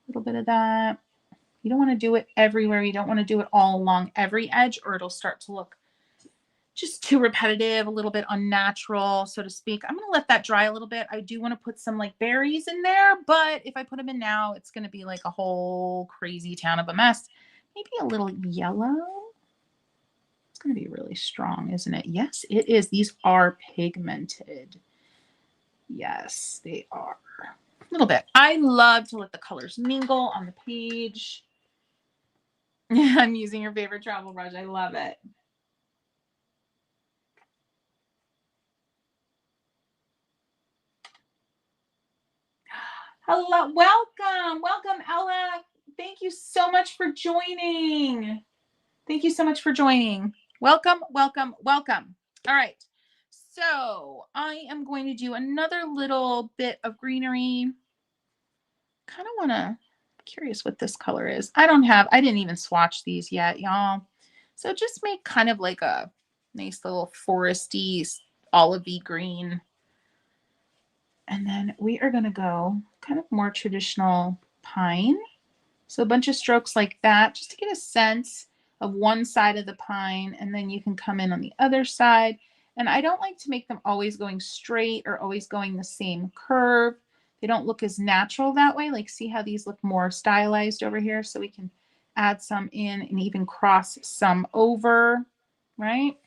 A little bit of that. You don't want to do it everywhere. You don't want to do it all along every edge, or it'll start to look just too repetitive, a little bit unnatural, so to speak. I'm going to let that dry a little bit. I do want to put some like berries in there, but if I put them in now, it's going to be like a whole crazy town of a mess. Maybe a little yellow. It's going to be really strong, isn't it? Yes, it is. These are pigmented. Yes, they are. A little bit. I love to let the colors mingle on the page. I'm using your favorite travel brush. I love it. Hello, welcome, welcome, Ella. Thank you so much for joining. Thank you so much for joining. Welcome, welcome, welcome. All right, so I am going to do another little bit of greenery. Kind of want to, curious what this color is. I didn't even swatch these yet, y'all. So just make kind of like a nice little foresty, olivey green. And then we are going to go kind of more traditional pine. So a bunch of strokes like that, just to get a sense of one side of the pine, and then you can come in on the other side. And I don't like to make them always going straight or always going the same curve. They don't look as natural that way. Like, see how these look more stylized over here? So we can add some in and even cross some over, right?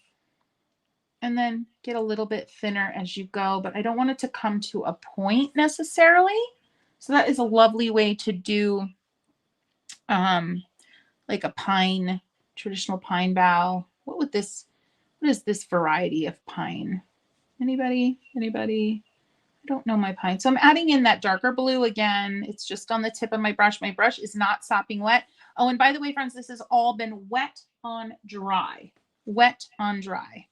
And then get a little bit thinner as you go, but I don't want it to come to a point necessarily. So that is a lovely way to do like a pine, traditional pine bough. What is this variety of pine? Anybody? Anybody? I don't know my pine. So I'm adding in that darker blue again. It's just on the tip of my brush. My brush is not sopping wet. Oh, and by the way, friends, this has all been wet on dry. Wet on dry.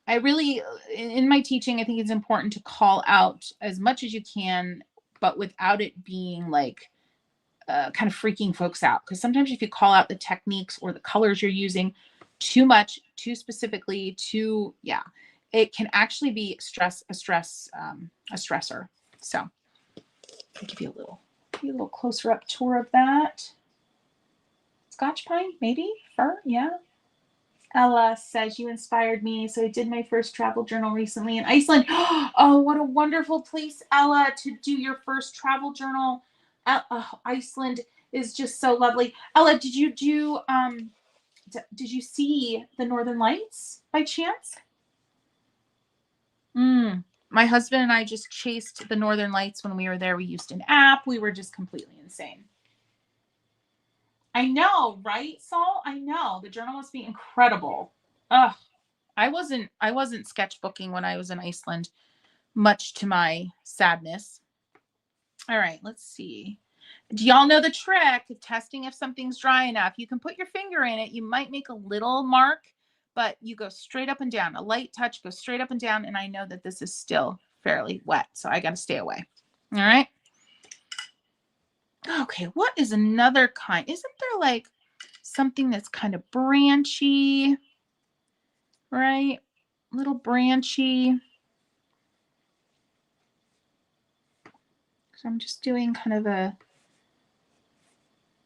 I really, in my teaching, I think it's important to call out as much as you can, but without it being like kind of freaking folks out. Because sometimes if you call out the techniques or the colors you're using too much, too specifically, it can actually be a stressor. So I'll give you a little closer up tour of that. Scotch pine, maybe fir, yeah. Ella says, you inspired me. So I did my first travel journal recently in Iceland. Oh, what a wonderful place, Ella, to do your first travel journal. Iceland is just so lovely. Ella, did you see the Northern Lights by chance? My husband and I just chased the Northern Lights when we were there. We used an app. We were just completely insane. I know, right, Saul? I know. The journal must be incredible. Ugh. I wasn't sketchbooking when I was in Iceland, much to my sadness. All right, let's see. Do y'all know the trick of testing if something's dry enough? You can put your finger in it. You might make a little mark, but you go straight up and down. A light touch goes straight up and down, and I know that this is still fairly wet, so I got to stay away. All right. Okay, what is another kind? Isn't there like something that's kind of branchy, right? A little branchy. So I'm just doing kind of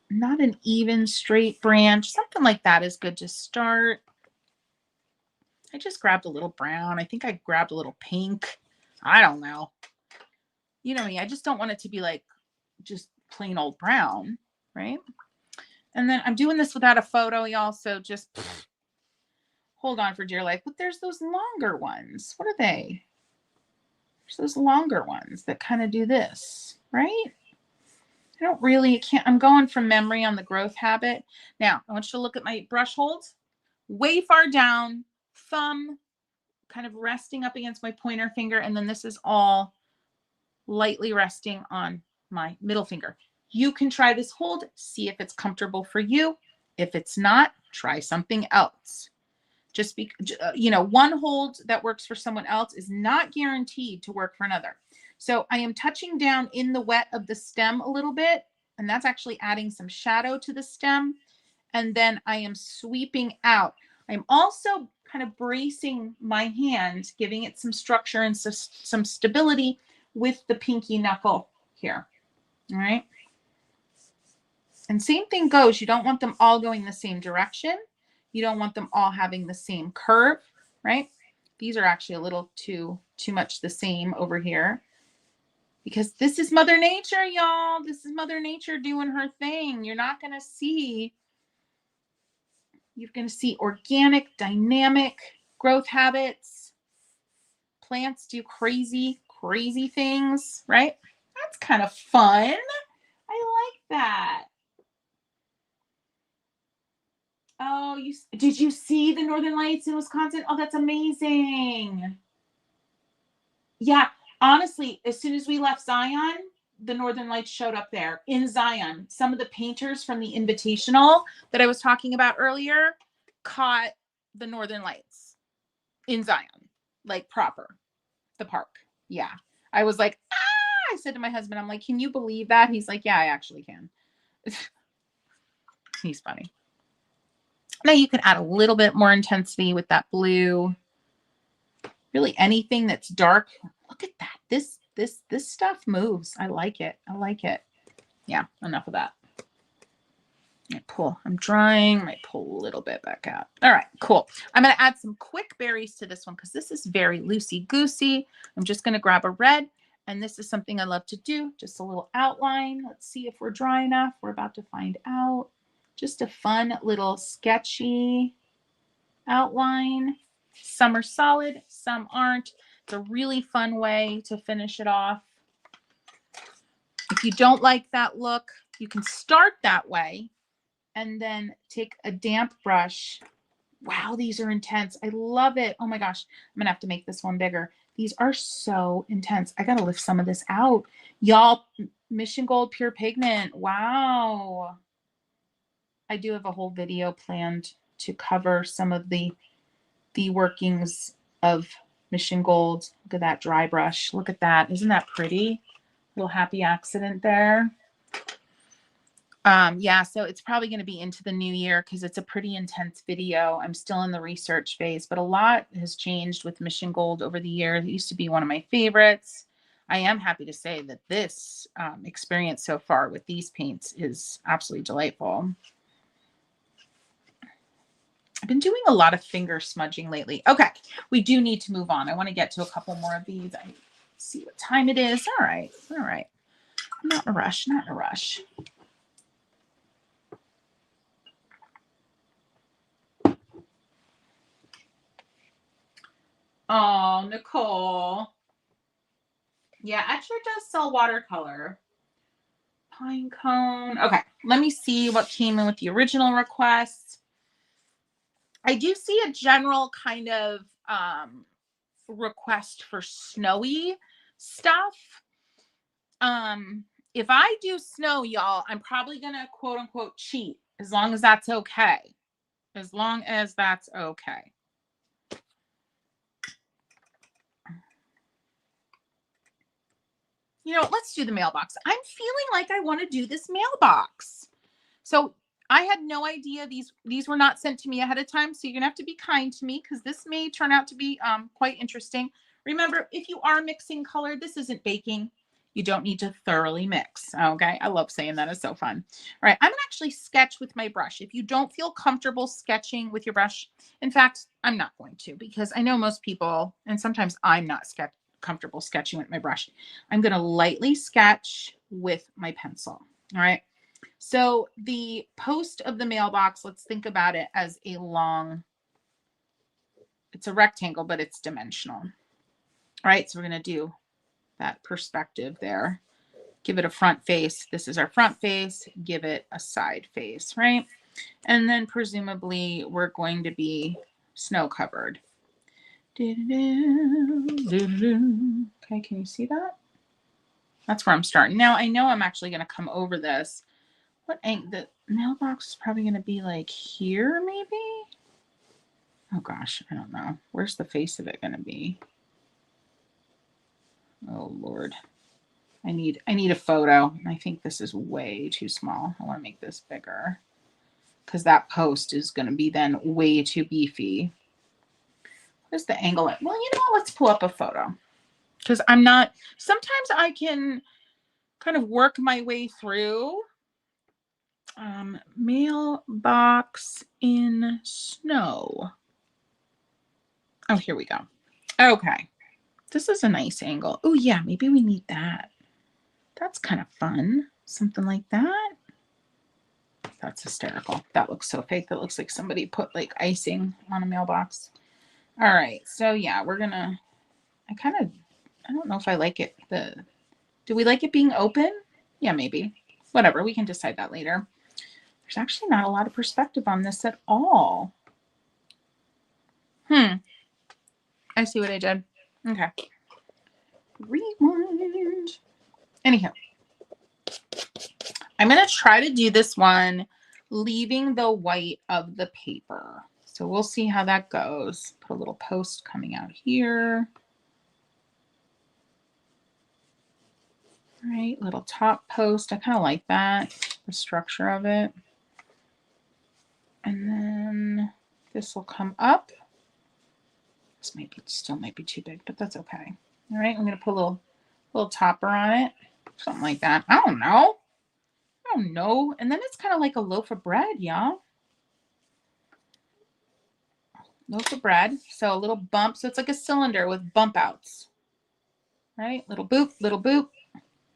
not an even straight branch. Something like that is good to start. I just grabbed a little brown. I think I grabbed a little pink. I don't know. You know me, I just don't want it to be like just plain old brown, right? And then I'm doing this without a photo, y'all, so just hold on for dear life. But there's those longer ones. What are they? There's those longer ones that kind of do this, right? I'm going from memory on the growth habit. Now, I want you to look at my brush holds. Way far down, thumb kind of resting up against my pointer finger, and then this is all lightly resting on my middle finger. You can try this hold, see if it's comfortable for you. If it's not, try something else. Just one hold that works for someone else is not guaranteed to work for another. So I am touching down in the wet of the stem a little bit, and that's actually adding some shadow to the stem. And then I am sweeping out. I'm also kind of bracing my hand, giving it some structure and some stability with the pinky knuckle here. All right. And same thing goes. You don't want them all going the same direction. You don't want them all having the same curve, right? These are actually a little too much the same over here. Because this is Mother Nature, y'all. This is Mother Nature doing her thing. You're going to see organic, dynamic growth habits. Plants do crazy, crazy things, right? That's kind of fun. I like that. Oh, did you see the Northern Lights in Wisconsin? Oh, that's amazing. Yeah, honestly, as soon as we left Zion, the Northern Lights showed up there in Zion. Some of the painters from the Invitational that I was talking about earlier caught the Northern Lights in Zion, like proper, the park. Yeah. I was like, I said to my husband, I'm like, can you believe that? He's like, yeah, I actually can. He's funny. Now you can add a little bit more intensity with that blue. Really anything that's dark. Look at that. This stuff moves. I like it. I like it. Yeah, enough of that. I'm drying. I might pull a little bit back out. All right, cool. I'm going to add some quick berries to this one because this is very loosey-goosey. I'm just going to grab a red, and this is something I love to do. Just a little outline. Let's see if we're dry enough. We're about to find out. Just a fun little sketchy outline. Some are solid, some aren't. It's a really fun way to finish it off. If you don't like that look, you can start that way and then take a damp brush Wow, these are intense. I love it. Oh my gosh. I'm gonna have to make this one bigger. These are so intense. I gotta lift some of this out. Y'all, Mission Gold Pure Pigment. Wow. I do have a whole video planned to cover some of the workings of Mission Gold. Look at that dry brush. Look at that. Isn't that pretty? Little happy accident there. Yeah, so it's probably going to be into the new year because it's a pretty intense video. I'm still in the research phase, but a lot has changed with Mission Gold over the years. It used to be one of my favorites. I am happy to say that this experience so far with these paints is absolutely delightful. I've been doing a lot of finger smudging lately. Okay, we do need to move on. I want to get to a couple more of these. I see what time it is. All right, all right. I'm not in a rush, not in a rush. Oh, Nicole. Yeah, actually does sell watercolor. Pine cone. Okay, let me see what came in with the original request. I do see a general kind of request for snowy stuff. If I do snow, y'all, I'm probably gonna quote unquote cheat, as long as that's okay. As long as that's okay. You know, let's do the mailbox. I'm feeling like I want to do this mailbox. So I had no idea these were not sent to me ahead of time. So you're gonna have to be kind to me because this may turn out to be quite interesting. Remember, if you are mixing color, this isn't baking. You don't need to thoroughly mix. Okay. I love saying that. It's so fun. All right. I'm gonna actually sketch with my brush. If you don't feel comfortable sketching with your brush, in fact, I'm not going to, because I know most people, and sometimes I'm not comfortable sketching with my brush. I'm going to lightly sketch with my pencil. All right. So the post of the mailbox, let's think about it as a long, it's a rectangle, but it's dimensional. All right. So we're going to do that perspective there. Give it a front face. This is our front face. Give it a side face, right? And then presumably we're going to be snow covered. Okay, can you see that? That's where I'm starting. Now I know I'm actually going to come over this. What ain't the mailbox is probably going to be like here, maybe? Oh gosh, I don't know. Where's the face of it going to be? Oh Lord. I need a photo. I think this is way too small. I want to make this bigger because that post is going to be then way too beefy. Where's the angle? Well, you know what? Let's pull up a photo because I'm not, sometimes I can kind of work my way through. Mailbox in snow. Oh, here we go. Okay. This is a nice angle. Oh yeah, maybe we need that. That's kind of fun. Something like that. That's hysterical. That looks so fake. That looks like somebody put like icing on a mailbox. All right. So yeah, we're gonna, I don't know if I like it. Do we like it being open? Yeah, maybe. Whatever. We can decide that later. There's actually not a lot of perspective on this at all. I see what I did. Okay. Rewind. Anyhow, I'm going to try to do this one leaving the white of the paper. So we'll see how that goes. Put a little post coming out here. All right, little top post. I kind of like that, the structure of it. And then this will come up. This might be too big, but that's okay. All right, I'm going to put a little topper on it. Something like that. I don't know. And then it's kind of like a loaf of bread, y'all. Loaf of bread. So a little bump. So it's like a cylinder with bump outs. Right? Little boop, little boop.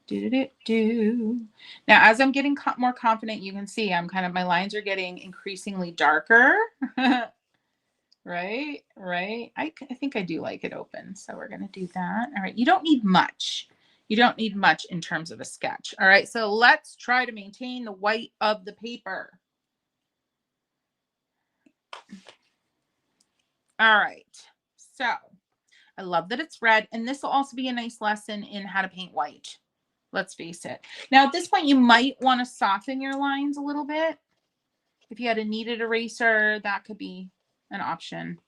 Do. Now, as I'm getting more confident, you can see my lines are getting increasingly darker. Right? I think I do like it open. So we're going to do that. All right. You don't need much. You don't need much in terms of a sketch. All right. So let's try to maintain the white of the paper. All right. So I love that it's red. And this will also be a nice lesson in how to paint white. Let's face it. Now, at this point, you might want to soften your lines a little bit. If you had a kneaded eraser, that could be an option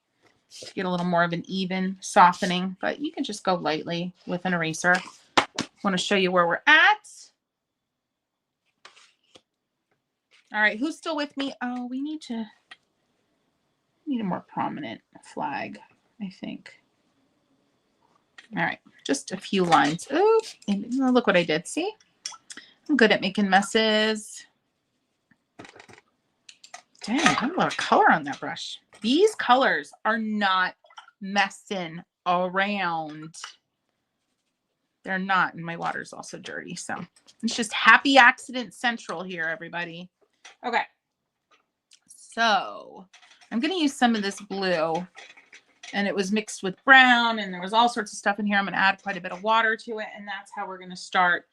to get a little more of an even softening, but you can just go lightly with an eraser. I want to show you where we're at. All right, who's still with me? Oh, we need a more prominent flag, I think. All right, just a few lines. Oh, and look what I did. See? I'm good at making messes. Dang, I have a lot of color on that brush. These colors are not messing around. They're not, and my water is also dirty. So it's just happy accident central here, everybody. Okay. So I'm going to use some of this blue, and it was mixed with brown, and there was all sorts of stuff in here. I'm going to add quite a bit of water to it, and that's how we're going to start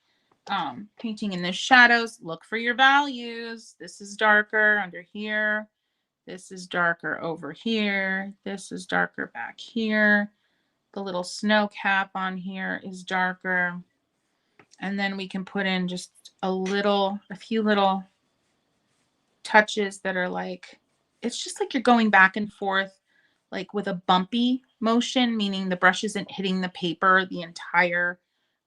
painting in the shadows. Look for your values. This is darker under here. This is darker over here. This is darker back here. The little snow cap on here is darker. And then we can put in just a few little touches that are like, it's just like you're going back and forth, like with a bumpy motion, meaning the brush isn't hitting the paper the entire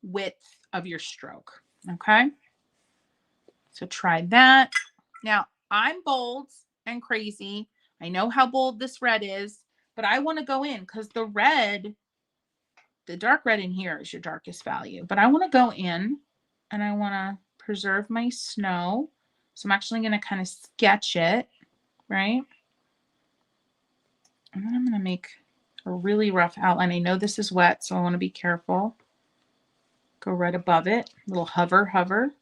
width of your stroke. Okay. So try that. Now I'm bold and crazy. I know how bold this red is, but I want to go in because the dark red in here is your darkest value, but I want to go in and I want to preserve my snow. So I'm actually going to kind of sketch it, right? And then I'm going to make a really rough outline. I know this is wet, so I want to be careful. Go right above it, little hover,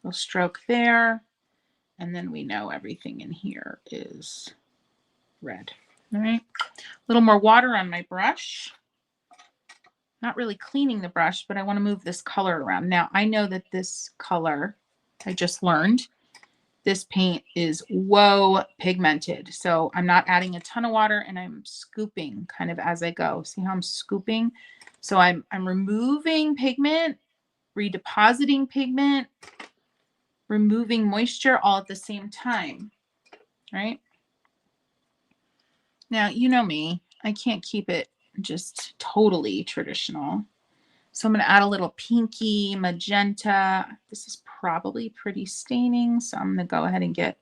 little stroke there. And then we know everything in here is red. All right, a little more water on my brush. Not really cleaning the brush, but I want to move this color around. Now, I know that this color, I just learned, this paint is pigmented. So I'm not adding a ton of water, and I'm scooping kind of as I go. See how I'm scooping? So I'm removing pigment, redepositing pigment, removing moisture all at the same time, right? Now, you know me, I can't keep it just totally traditional. So I'm going to add a little pinky, magenta. This is probably pretty staining, so I'm going to go ahead and get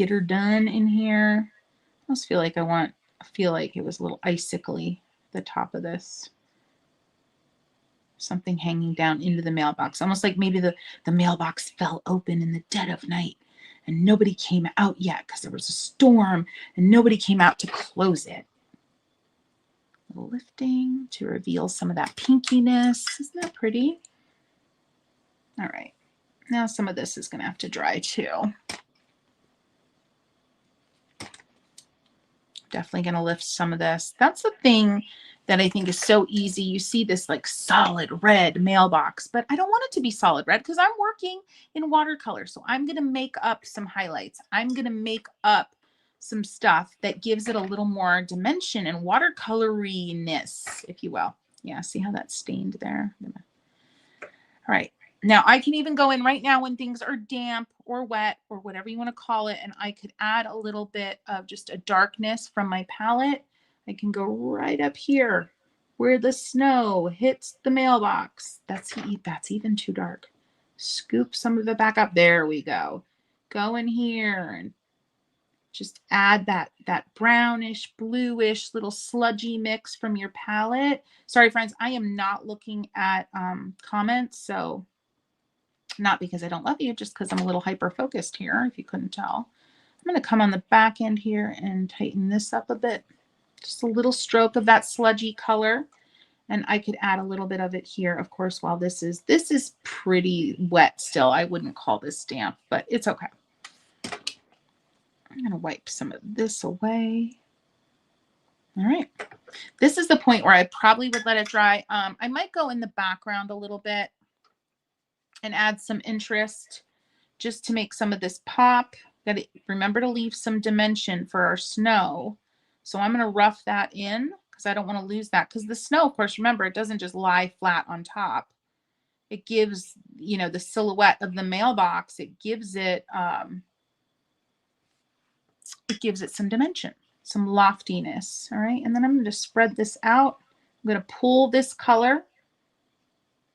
her done in here. I almost feel like it was a little icicle-y, the top of this. Something hanging down into the mailbox, almost like maybe the mailbox fell open in the dead of night and nobody came out yet because there was a storm and nobody came out to close it. Lifting to reveal some of that pinkiness. Isn't that pretty? All right. Now some of this is going to have to dry too. Definitely going to lift some of this. That's the thing that I think is so easy. You see this like solid red mailbox, but I don't want it to be solid red because I'm working in watercolor. So I'm going to make up some highlights. I'm going to make up some stuff that gives it a little more dimension and watercoloriness, if you will. Yeah, see how that's stained there? All right. Now I can even go in right now when things are damp or wet or whatever you want to call it, and I could add a little bit of just a darkness from my palette. I can go right up here where the snow hits the mailbox. That's even too dark. Scoop some of it back up. There we go. Go in here and just add that brownish, bluish, little sludgy mix from your palette. Sorry, friends, I am not looking at comments, so not because I don't love you, just because I'm a little hyper-focused here, if you couldn't tell. I'm going to come on the back end here and tighten this up a bit. Just a little stroke of that sludgy color. And I could add a little bit of it here, of course, while this is pretty wet still. I wouldn't call this damp, but it's okay. I'm going to wipe some of this away. All right. This is the point where I probably would let it dry. I might go in the background a little bit and add some interest just to make some of this pop. Remember to leave some dimension for our snow. So I'm going to rough that in because I don't want to lose that, because the snow, of course, remember, it doesn't just lie flat on top. It gives, you know, the silhouette of the mailbox, it gives it some dimension, some loftiness. All right. And then I'm going to spread this out. I'm going to pull this color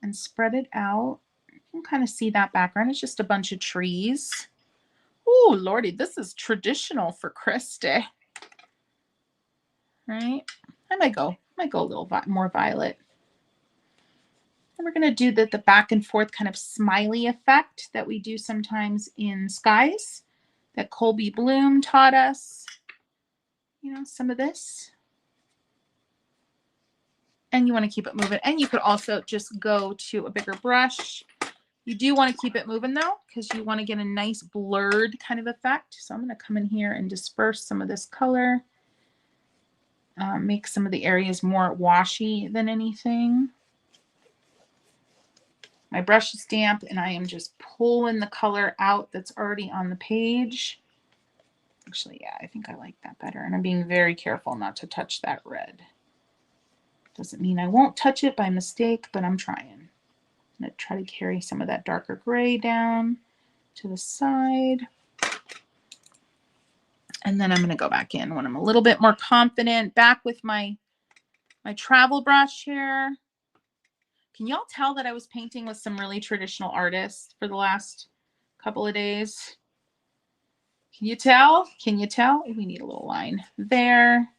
and spread it out. You can kind of see that background. It's just a bunch of trees. Oh, Lordy, this is traditional for Christy. Right? I might go a little more violet. And we're going to do the back and forth kind of smiley effect that we do sometimes in skies that Colby Bloom taught us. You know, some of this. And you want to keep it moving. And you could also just go to a bigger brush. You do want to keep it moving though, because you want to get a nice blurred kind of effect. So I'm going to come in here and disperse some of this color. Make some of the areas more washy than anything. My brush is damp and I am just pulling the color out that's already on the page. Actually, yeah, I think I like that better. And I'm being very careful not to touch that red. Doesn't mean I won't touch it by mistake, but I'm trying. I'm going to try to carry some of that darker gray down to the side. And then I'm going to go back in when I'm a little bit more confident, back with my travel brush here. Can y'all tell that I was painting with some really traditional artists for the last couple of days? Can you tell? Can you tell? We need a little line there.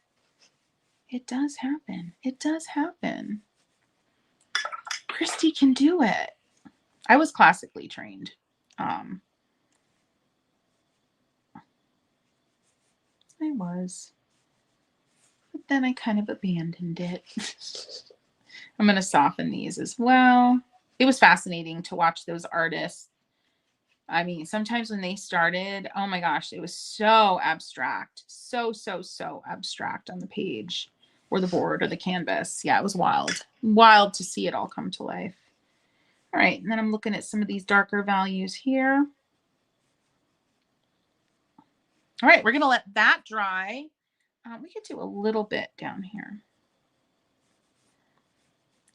It does happen. It does happen. Christy can do it. I was classically trained. I was. But then I kind of abandoned it. I'm going to soften these as well. It was fascinating to watch those artists. I mean, sometimes when they started, oh my gosh, it was so abstract. So abstract on the page or the board or the canvas. Yeah, it was wild. Wild to see it all come to life. All right, and then I'm looking at some of these darker values here. All right, we're going to let that dry. We could do a little bit down here.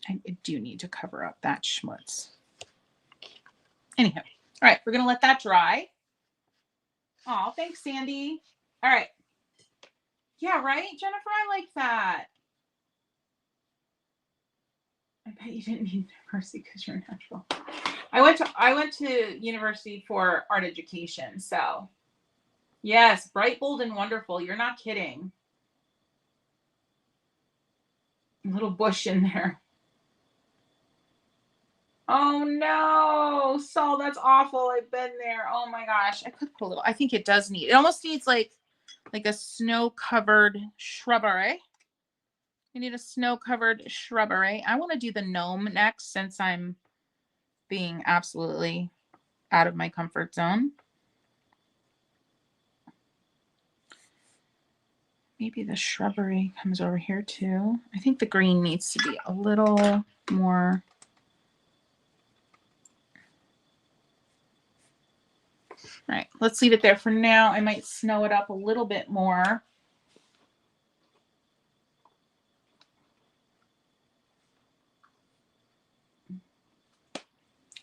I do need to cover up that schmutz. Anyhow, all right, we're going to let that dry. Oh, thanks, Sandy. All right. Yeah, right, Jennifer, I like that. I bet you didn't need university because you're natural. I went to university for art education, so yes, bright, bold, and wonderful. You're not kidding. A little bush in there. Oh no, Saul, that's awful. I've been there. Oh my gosh, I could put a little. I think it does need. It almost needs like a snow-covered shrubbery. You need a snow-covered shrubbery. I want to do the gnome next since I'm being absolutely out of my comfort zone. Maybe the shrubbery comes over here too. I think the green needs to be a little more. All right, let's leave it there for now. I might snow it up a little bit more.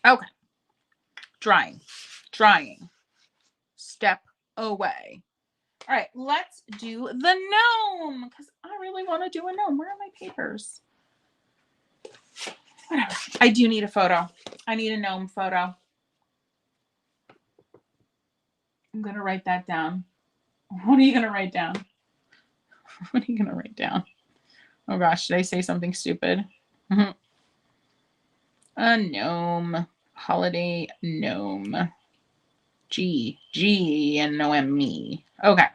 Okay. Drying. Step away. All right, let's do the gnome because I really want to do a gnome. Where are my papers? Whatever. I do need a photo. I need a gnome photo. I'm going to write that down. What are you going to write down? What are you going to write down? Oh gosh, did I say something stupid? A gnome. Holiday gnome. G-N-O-M-E. Okay.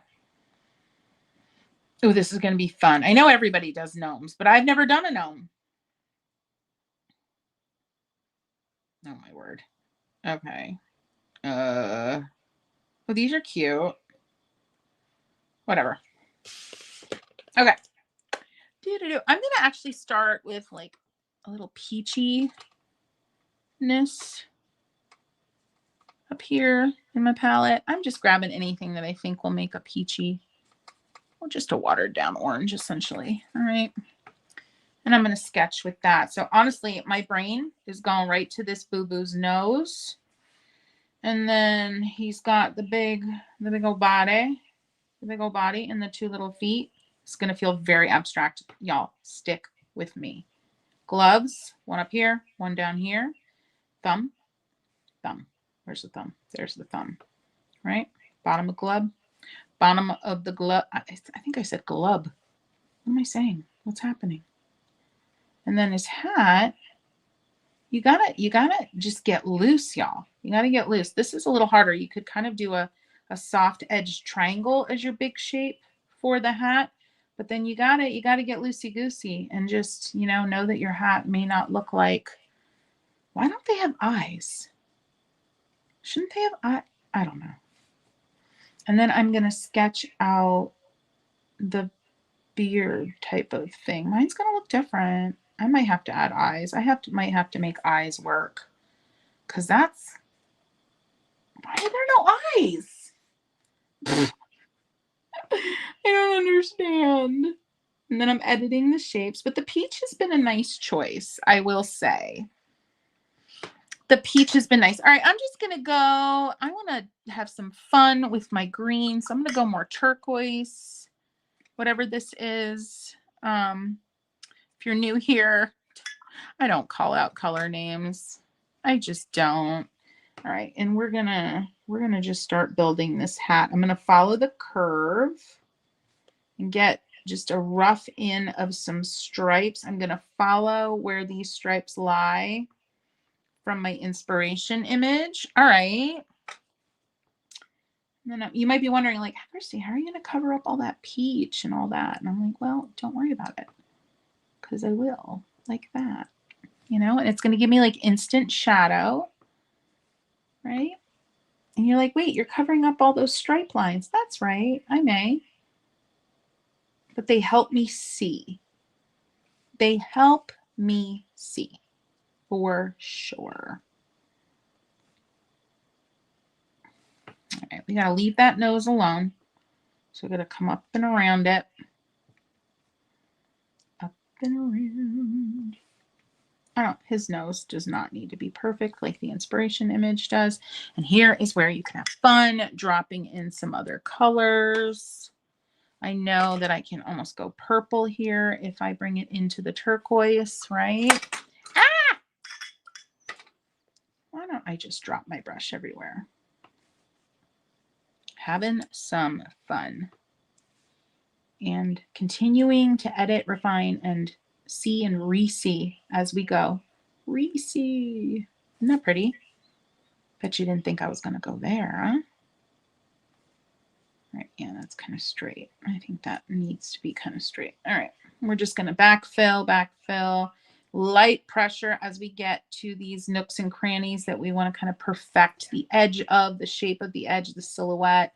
Oh, this is going to be fun. I know everybody does gnomes, but I've never done a gnome. Oh my word. Okay. Oh, these are cute. Whatever. Okay. I'm going to actually start with like a little peachiness up here in my palette. I'm just grabbing anything that I think will make a peachy. just a watered down orange essentially. All right. And I'm going to sketch with that. So honestly, my brain is going right to this boo-boo's nose. And then he's got the big old body, and the two little feet. It's going to feel very abstract. Y'all, stick with me. Gloves, one up here, one down here. Thumb. Where's the thumb? There's the thumb, right? Bottom of glove. Bottom of the glove. I think I said glove. What am I saying? What's happening? And then his hat. You gotta just get loose, y'all. You gotta get loose. This is a little harder. You could kind of do a soft edge triangle as your big shape for the hat, but then you gotta get loosey goosey and just, know that your hat may not look like. Why don't they have eyes? Shouldn't they have eyes? I don't know. And then I'm gonna sketch out the beard type of thing. Mine's gonna look different. I might have to add eyes. Might have to make eyes work. Because why are there no eyes? I don't understand. And then I'm editing the shapes. But the peach has been a nice choice, I will say. The peach has been nice. All right, I'm just going to go. I want to have some fun with my green. So I'm going to go more turquoise, whatever this is. If you're new here, I don't call out color names. I just don't. All right, and we're gonna just start building this hat. I'm gonna follow the curve and get just a rough in of some stripes. I'm gonna follow where these stripes lie from my inspiration image. All right. And then you might be wondering, like, Christy, how are you gonna cover up all that peach and all that? And I'm like, well, don't worry about it, because I will, like that. And it's going to give me like instant shadow, right? And you're like, wait, you're covering up all those stripe lines. That's right, I may. But they help me see. They help me see, for sure. All right, we got to leave that nose alone. So we're going to come up and around it. Up and around. His nose does not need to be perfect like the inspiration image does. And here is where you can have fun dropping in some other colors. I know that I can almost go purple here if I bring it into the turquoise, right? Ah! Why don't I just drop my brush everywhere? Having some fun. And continuing to edit, refine, and see and re-see as we go. Re-see. Isn't that pretty? Bet you didn't think I was going to go there, huh? All right, yeah, that's kind of straight. I think that needs to be kind of straight. All right, we're just going to backfill, light pressure as we get to these nooks and crannies that we want to kind of perfect the edge of, the shape of the edge, the silhouette.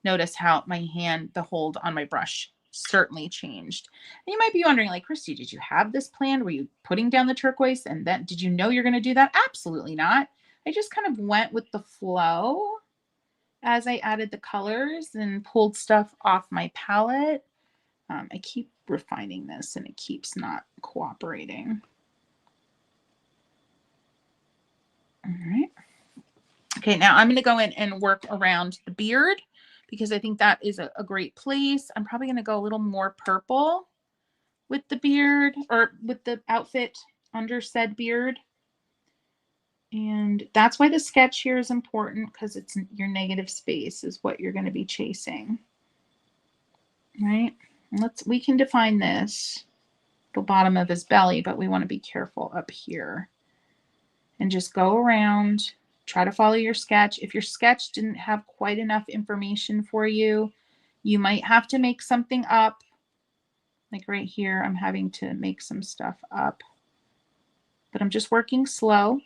Notice how my hand, the hold on my brush certainly changed. And you might be wondering, like, Christy, did you have this planned? Were you putting down the turquoise and then did you know you're going to do that? Absolutely not. I just kind of went with the flow as I added the colors and pulled stuff off my palette. I keep refining this and it keeps not cooperating. All right. Okay, now I'm going to go in and work around the beard, because I think that is a great place. I'm probably going to go a little more purple with the beard, or with the outfit under said beard. And that's why the sketch here is important, because it's your negative space is what you're going to be chasing. Right? We can define this, the bottom of his belly, but we want to be careful up here. And just go around. Try to follow your sketch. If your sketch didn't have quite enough information for you, you might have to make something up. Like right here, I'm having to make some stuff up. But I'm just working slow.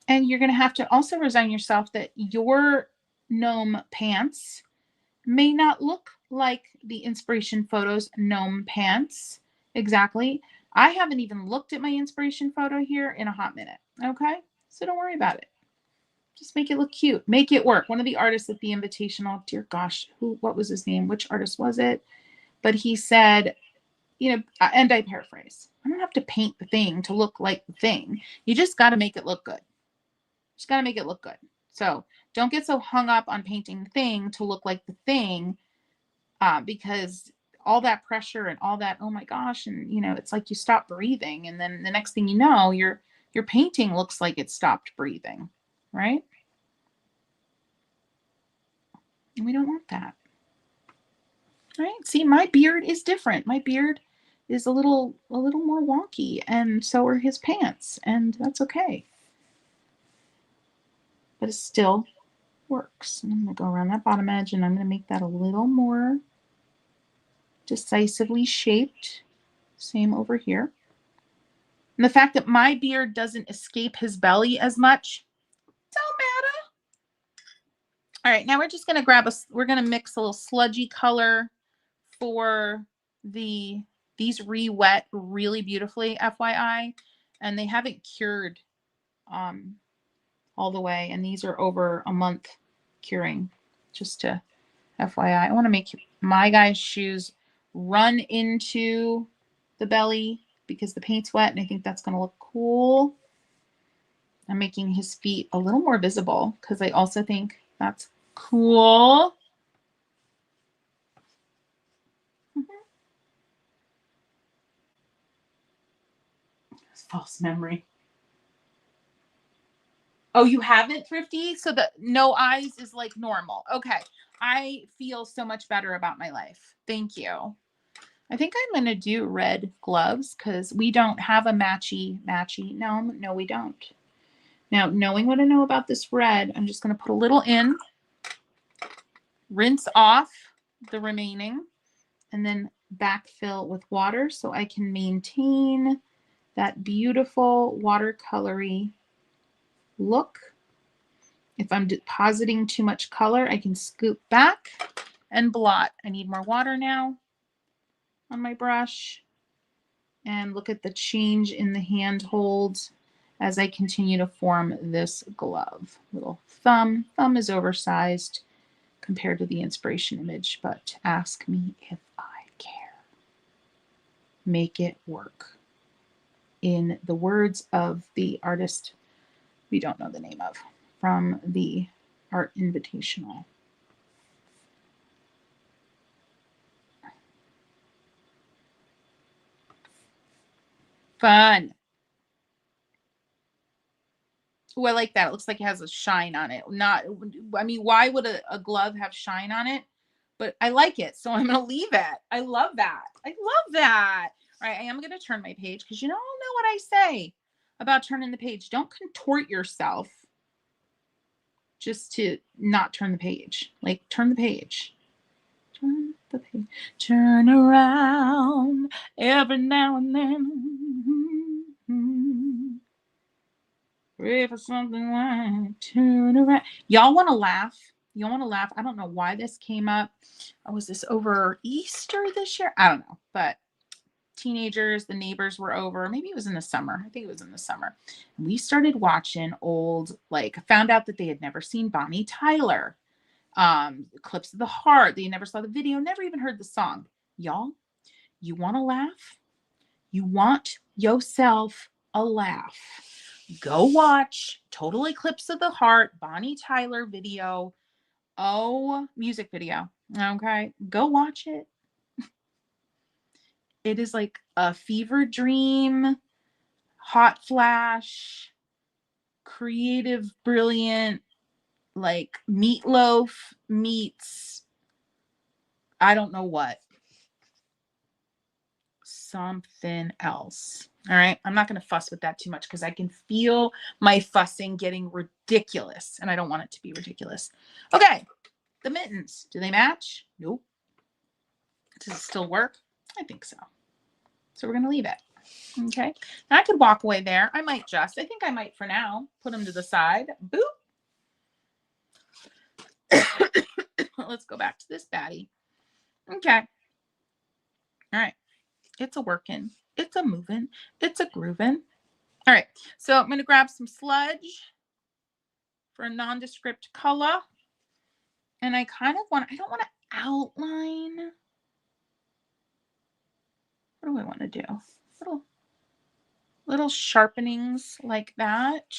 And you're going to have to also resign yourself that your gnome pants may not look like the inspiration photo's gnome pants exactly. I haven't even looked at my inspiration photo here in a hot minute. Okay, so don't worry about it. Just make it look cute. Make it work. One of the artists at the Invitational, dear gosh, what was his name? Which artist was it? But he said, you know, and I paraphrase, I don't have to paint the thing to look like the thing. You just got to make it look good. Just got to make it look good. So don't get so hung up on painting the thing to look like the thing, because all that pressure and all that, oh my gosh, and you know, it's like you stop breathing, and then the next thing you know, your painting looks like it stopped breathing, right? And we don't want that. Right? See, my beard is different. My beard is a little more wonky, and so are his pants, and that's okay. But it still works. And I'm going to go around that bottom edge, and I'm going to make that a little more decisively shaped. Same over here. And the fact that my beard doesn't escape his belly as much, don't matter. All right, now we're just going to we're going to mix a little sludgy color for these re-wet really beautifully, FYI, and they haven't cured all the way, and these are over a month curing, just to FYI. I want to make my guy's shoes run into the belly because the paint's wet, and I think that's going to look cool. I'm making his feet a little more visible because I also think that's cool. False memory. Oh, you haven't, Thrifty? So the no eyes is like normal. Okay. I feel so much better about my life. Thank you. I think I'm going to do red gloves because we don't have a matchy. No, we don't. Now, knowing what I know about this red, I'm just going to put a little in, rinse off the remaining, and then backfill with water so I can maintain that beautiful watercolory look. If I'm depositing too much color, I can scoop back and blot. I need more water now on my brush. And look at the change in the hand hold as I continue to form this glove. Little thumb. Thumb is oversized compared to the inspiration image, but ask me if I care. Make it work. In the words of the artist we don't know the name of, from the Art Invitational. Fun. Oh, I like that. It looks like it has a shine on it. I mean, why would a glove have shine on it? But I like it, so I'm going to leave it. I love that. I love that. All right, I am going to turn my page because you all know what I say about turning the page. Don't contort yourself just to not turn the page. Like, turn the page. Turn the page. Turn around every now and then. Pray for something like turn around. Y'all want to laugh? Y'all want to laugh? I don't know why this came up. Was this over Easter this year? I don't know. But teenagers, the neighbors were over. Maybe it was in the summer. I think it was in the summer. And we started watching old, found out that they had never seen Bonnie Tyler. Clips of the Heart. They never saw the video, never even heard the song. Y'all, you want to laugh? You want yourself a laugh. Go watch Total Eclipse of the Heart, Bonnie Tyler video. Oh, music video. Okay. Go watch it. It is like a fever dream, hot flash, creative, brilliant, like Meatloaf meets I don't know what. Something else. All right. I'm not going to fuss with that too much because I can feel my fussing getting ridiculous and I don't want it to be ridiculous. Okay. The mittens. Do they match? Nope. Does it still work? I think so. So we're going to leave it. Okay. Now I could walk away there. I think I might for now put them to the side. Boop. Let's go back to this baddie. Okay. All right. It's a working. It's a moving. It's a grooving. All right. So I'm going to grab some sludge for a nondescript color. And I kind of want, I don't want to outline. What do I want to do? Little sharpenings like that.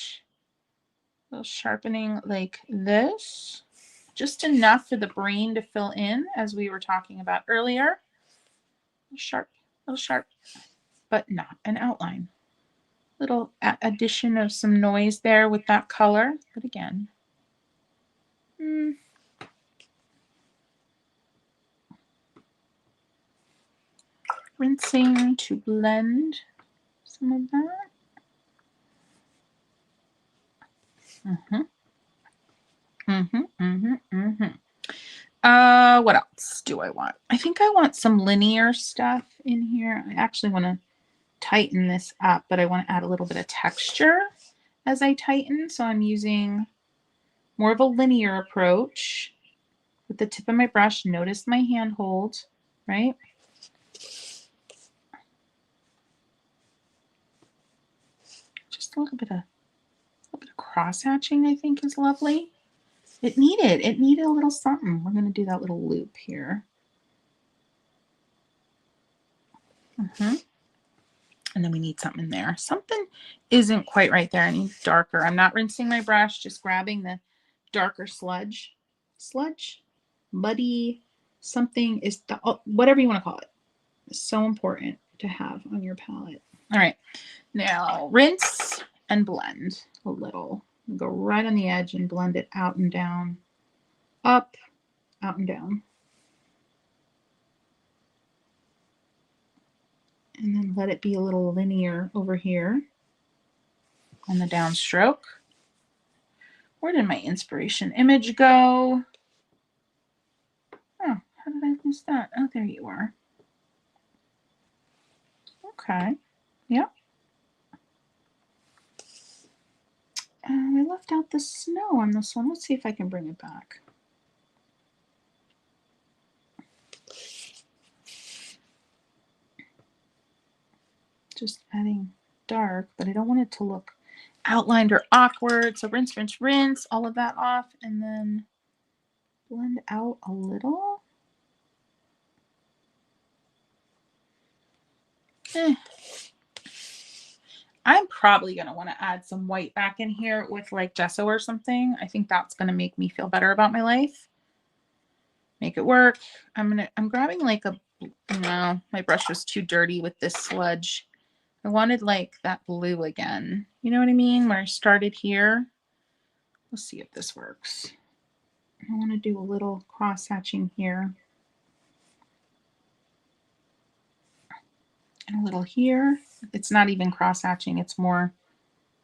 Little sharpening like this. Just enough for the brain to fill in, as we were talking about earlier. Little sharp, but not an outline. Little addition of some noise there with that color, but again, rinsing to blend some of that. What else do I want? I think I want some linear stuff in here. I actually want to tighten this up, but I want to add a little bit of texture as I tighten. So I'm using more of a linear approach with the tip of my brush. Notice my hand hold, right? Just a little bit of cross hatching, I think, is lovely. It needed a little something. We're going to do that little loop here. And then we need something there. Something isn't quite right there. I need darker. I'm not rinsing my brush, just grabbing the darker sludge, muddy, something is, whatever you want to call it. It's so important to have on your palette. All right, now rinse and blend a little. Go right on the edge and blend it out and down, up, out and down. And then let it be a little linear over here on the downstroke. Where did my inspiration image go? Oh, how did I lose that? Oh, there you are. Okay, yep. I left out the snow on this one. Let's see if I can bring it back. Just adding dark, but I don't want it to look outlined or awkward. So rinse, rinse, rinse all of that off and then blend out a little. I'm probably going to want to add some white back in here with like gesso or something. I think that's going to make me feel better about my life. Make it work. I'm grabbing like no, my brush was too dirty with this sludge. I wanted like that blue again. You know what I mean? Where I started here. Let's see if this works. I want to do a little cross hatching here. And a little here. It's not even cross hatching. It's more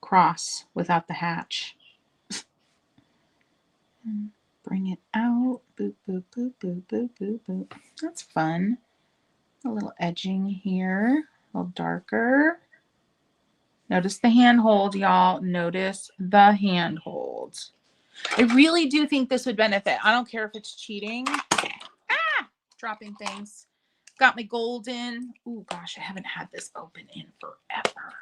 cross without the hatch. And bring it out. Boop, boop, boop, boop, boop, boop, boop. That's fun. A little edging here. A little darker. Notice the handhold, y'all. Notice the handhold. I really do think this would benefit. I don't care if it's cheating. Ah! Dropping things. Got my golden. Oh gosh, I haven't had this open in forever.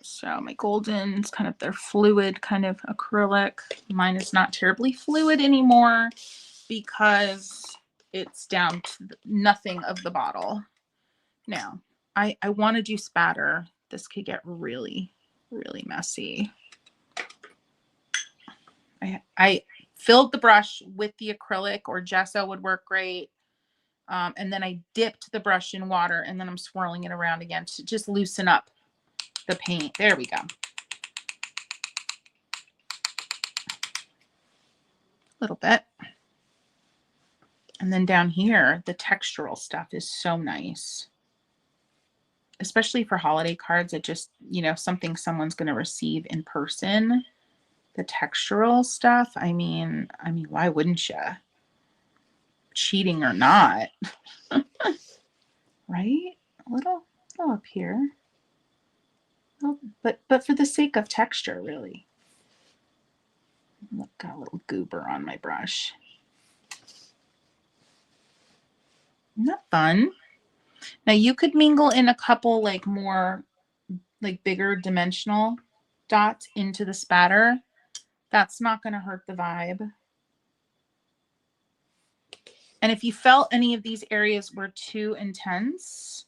So my golden's kind of their fluid kind of acrylic. Mine is not terribly fluid anymore because it's down to nothing of the bottle. Now, I want to do spatter. This could get really, really messy. I filled the brush with the acrylic or gesso would work great. And then I dipped the brush in water and then I'm swirling it around again to just loosen up the paint. There we go. A little bit. And then down here, the textural stuff is so nice. Especially for holiday cards, it just, you know, something someone's going to receive in person. The textural stuff, I mean, why wouldn't you? Cheating or not. Right? A little up here. But for the sake of texture, really. Look, got a little goober on my brush. Isn't that fun? Now you could mingle in a couple like more like bigger dimensional dots into the spatter. That's not going to hurt the vibe. And if you felt any of these areas were too intense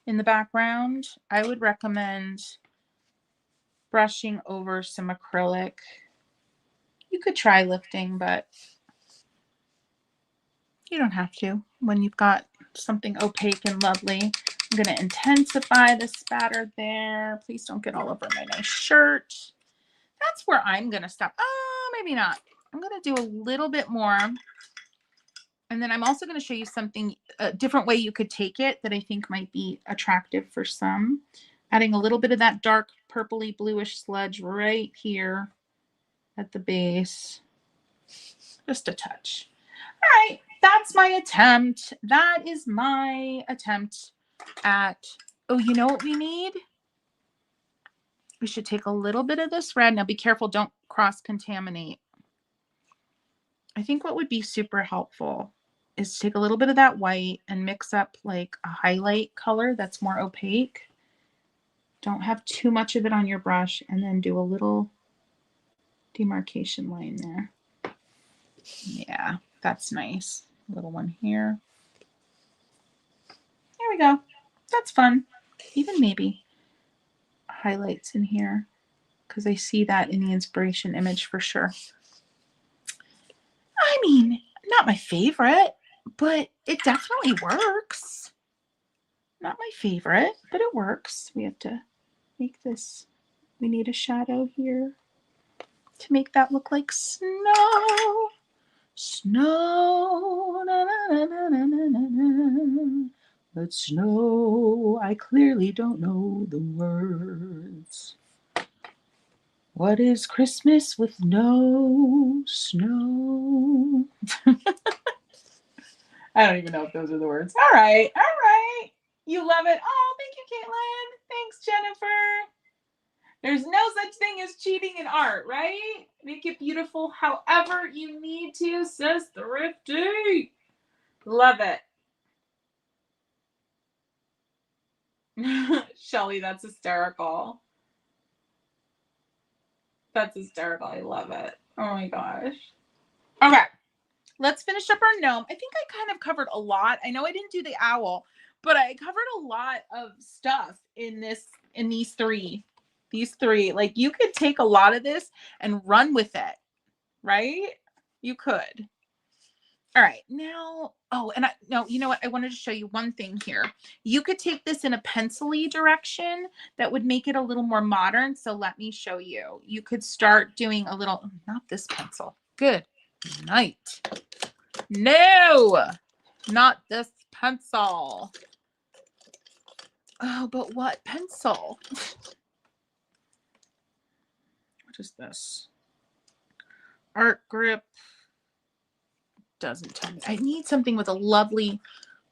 in the background, I would recommend brushing over some acrylic. You could try lifting, but you don't have to when you've got something opaque and lovely. I'm going to intensify the spatter there. Please don't get all over my nice shirt. That's where I'm going to stop. Oh, maybe not. I'm going to do a little bit more. And then I'm also going to show you something, a different way you could take it that I think might be attractive for some. Adding a little bit of that dark purpley bluish sludge right here at the base. Just a touch. All right, that's my attempt. That is my attempt at, oh, you know what we need? We should take a little bit of this red. Now be careful, don't cross-contaminate. I think what would be super helpful is to take a little bit of that white and mix up like a highlight color that's more opaque. Don't have too much of it on your brush, and then do a little demarcation line there. Yeah, that's nice. Little one here. There we go. That's fun. Even maybe highlights in here, because I see that in the inspiration image for sure. I mean, not my favorite, but it definitely works. Not my favorite, but it works. We have to make this, we need a shadow here to make that look like snow. Snow, na, na, na, na, na, na, na. But snow, I clearly don't know the words. What is Christmas with no snow? I don't even know if those are the words. All right, all right. You love it. Oh, thank you, Caitlin. Thanks, Jennifer. There's no such thing as cheating in art, right? Make it beautiful however you need to, says Thrifty. Love it. Shelly, that's hysterical. That's hysterical. I love it. Oh my gosh. Okay. Let's finish up our gnome. I think I kind of covered a lot. I know I didn't do the owl, but I covered a lot of stuff in these three. These three. Like, you could take a lot of this and run with it, right? You could. All right, now, oh, and you know what? I wanted to show you one thing here. You could take this in a pencil-y direction that would make it a little more modern. So let me show you. You could start doing a little, not this pencil. Good night. No, not this pencil. Oh, but what pencil? What is this? Art grip. Doesn't tell me. I need something with a lovely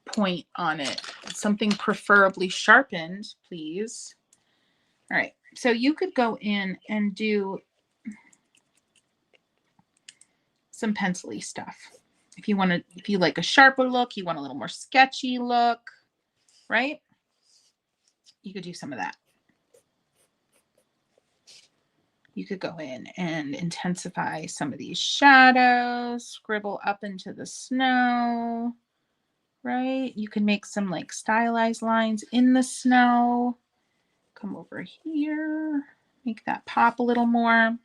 point on it. Something preferably sharpened, please. All right. So you could go in and do some pencil-y stuff. If you like a sharper look, you want a little more sketchy look, right? You could do some of that. You could go in and intensify some of these shadows, scribble up into the snow, right? You can make some like stylized lines in the snow. Come over here, make that pop a little more.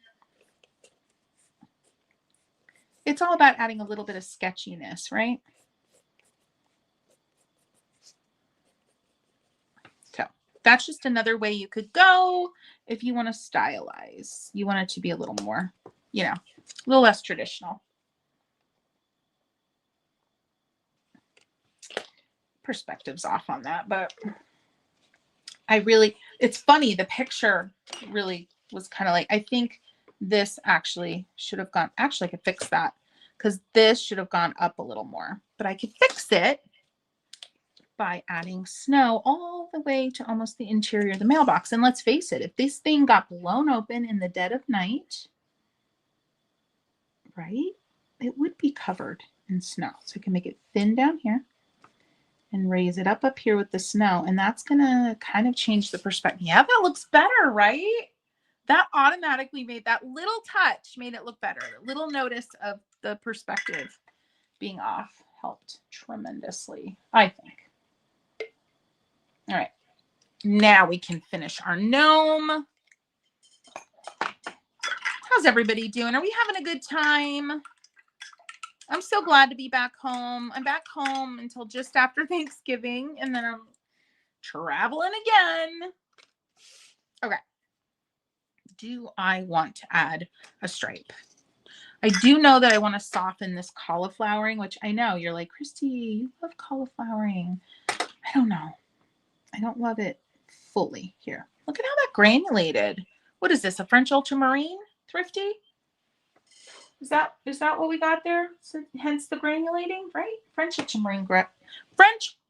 It's all about adding a little bit of sketchiness, right? So that's just another way you could go if you want to stylize. You want it to be a little more, you know, a little less traditional. Perspective's off on that, but it's funny. The picture really was kind of like, I think this actually should have gone, actually I could fix that because this should have gone up a little more, but I could fix it by adding snow all the way to almost the interior of the mailbox. And let's face it, if this thing got blown open in the dead of night, right, it would be covered in snow. So I can make it thin down here and raise it up here with the snow. And that's going to kind of change the perspective. Yeah, that looks better, right? that automatically made that little touch, made it look better. A little notice of the perspective being off helped tremendously, I think. All right. Now we can finish our gnome. How's everybody doing? Are we having a good time? I'm so glad to be back home. I'm back home until just after Thanksgiving, and then I'm traveling again. Okay. Do I want to add a stripe? I do know that I want to soften this cauliflowering, which I know you're like, Christy, you love cauliflowering. I don't know. I don't love it fully here. Look at how that granulated. What is this, a French ultramarine? Thrifty? Is that what we got there? So, hence the granulating, right? French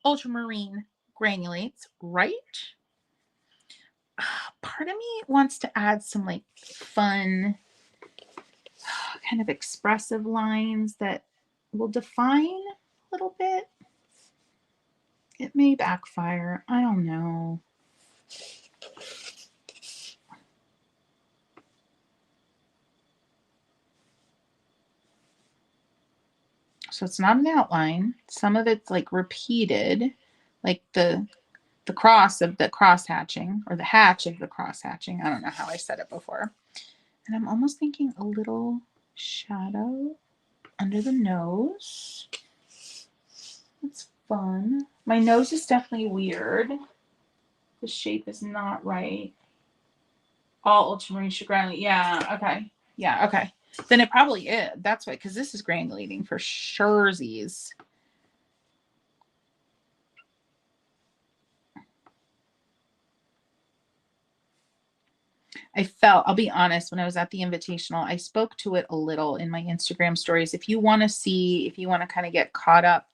ultramarine granulates, right? Part of me wants to add some like fun, kind of expressive lines that will define a little bit. It may backfire. I don't know. So it's not an outline. Some of it's like repeated, like the cross of the cross hatching, or the hatch of the cross hatching. I don't know how I said it before. And I'm almost thinking a little shadow under the nose. That's fun. My nose is definitely weird. The shape is not right. All ultramarine should granulate. Yeah, okay. Yeah, okay. Then it probably is. That's why, because this is granulating for surezies. I'll be honest, when I was at the Invitational, I spoke to it a little in my Instagram stories. If you want to kind of get caught up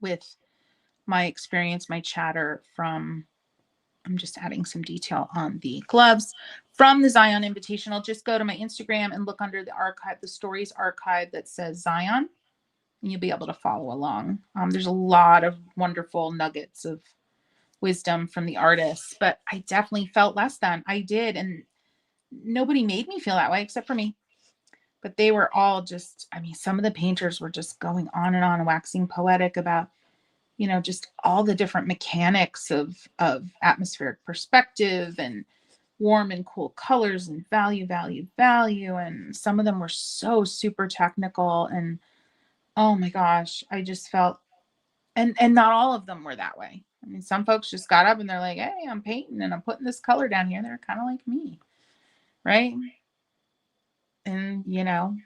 with my experience, my chatter from, I'm just adding some detail on the gloves from the Zion Invitational, just go to my Instagram and look under the archive, the stories archive that says Zion, and you'll be able to follow along. There's a lot of wonderful nuggets of wisdom from the artists, but I definitely felt less than. I did, and nobody made me feel that way except for me. But they were all just, I mean, some of the painters were just going on and on, waxing poetic about, you know, just all the different mechanics of atmospheric perspective and warm and cool colors and value. And some of them were so super technical, and oh my gosh, I just felt, and not all of them were that way. I mean, some folks just got up and they're like, hey, I'm painting and I'm putting this color down here. They're kind of like me, right? And, you know,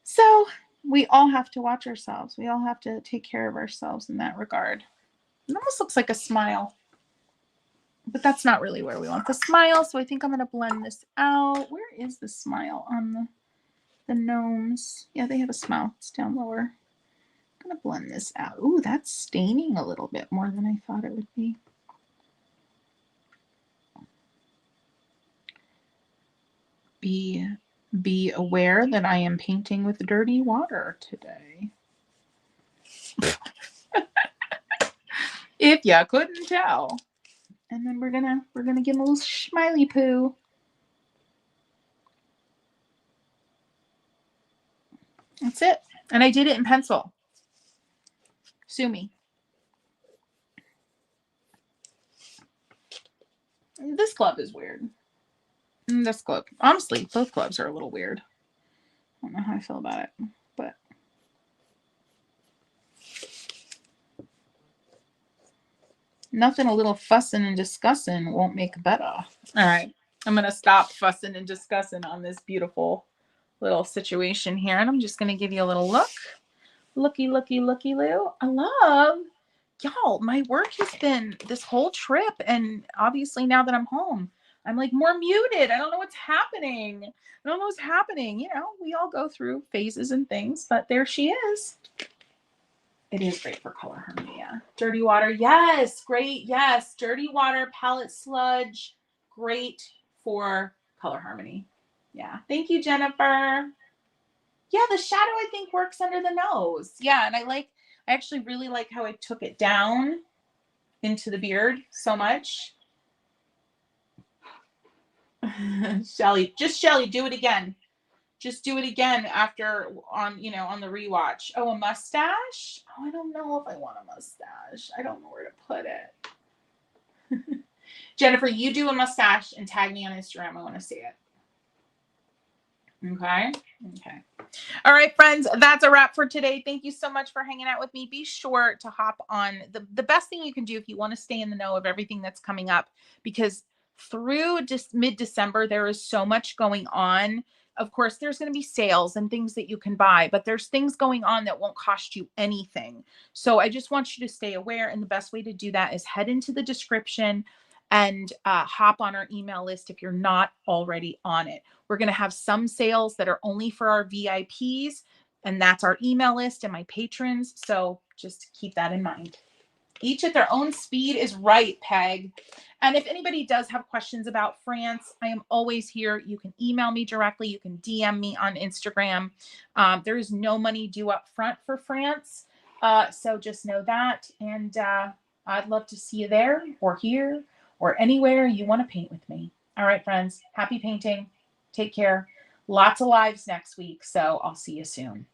so we all have to watch ourselves. We all have to take care of ourselves in that regard. It almost looks like a smile, but that's not really where we want the smile. So I think I'm going to blend this out. Where is the smile on the gnomes? Yeah, they have a smile. It's down lower. I'm going to blend this out. Ooh, that's staining a little bit more than I thought it would be. Be aware that I am painting with dirty water today. If ya couldn't tell. And then we're gonna give him a little smiley poo. That's it. And I did it in pencil. Sue me. This glove is weird. This glove, honestly, both gloves are a little weird. I don't know how I feel about it, but nothing a little fussing and discussing won't make better. All right, I'm gonna stop fussing and discussing on this beautiful little situation here, and I'm just gonna give you a little look. Looky, loo. I love, y'all, my work has been this whole trip, and obviously now that I'm home, I'm like more muted. I don't know what's happening. You know, we all go through phases and things, but there she is. It is great for color harmony. Yeah. Dirty water. Yes. Great. Yes. Dirty water, palette sludge. Great for color harmony. Yeah. Thank you, Jennifer. Yeah. The shadow, I think, works under the nose. Yeah. And I actually really like how I took it down into the beard so much. Shelly, do it again. Just do it again after on the rewatch. Oh, a mustache? Oh, I don't know if I want a mustache. I don't know where to put it. Jennifer, you do a mustache and tag me on Instagram. I want to see it. Okay. All right, friends, that's a wrap for today. Thank you so much for hanging out with me. Be sure to hop on the best thing you can do if you want to stay in the know of everything that's coming up, because through just mid-December, there is so much going on. Of course, there's going to be sales and things that you can buy, but there's things going on that won't cost you anything. So I just want you to stay aware. And the best way to do that is head into the description and hop on our email list if you're not already on it. We're going to have some sales that are only for our VIPs, and that's our email list and my patrons. So just keep that in mind. Each at their own speed is right, Peg. And if anybody does have questions about France, I am always here. You can email me directly. You can DM me on Instagram. There is no money due up front for France. So just know that. And I'd love to see you there or here or anywhere you want to paint with me. All right, friends. Happy painting. Take care. Lots of lives next week. So I'll see you soon.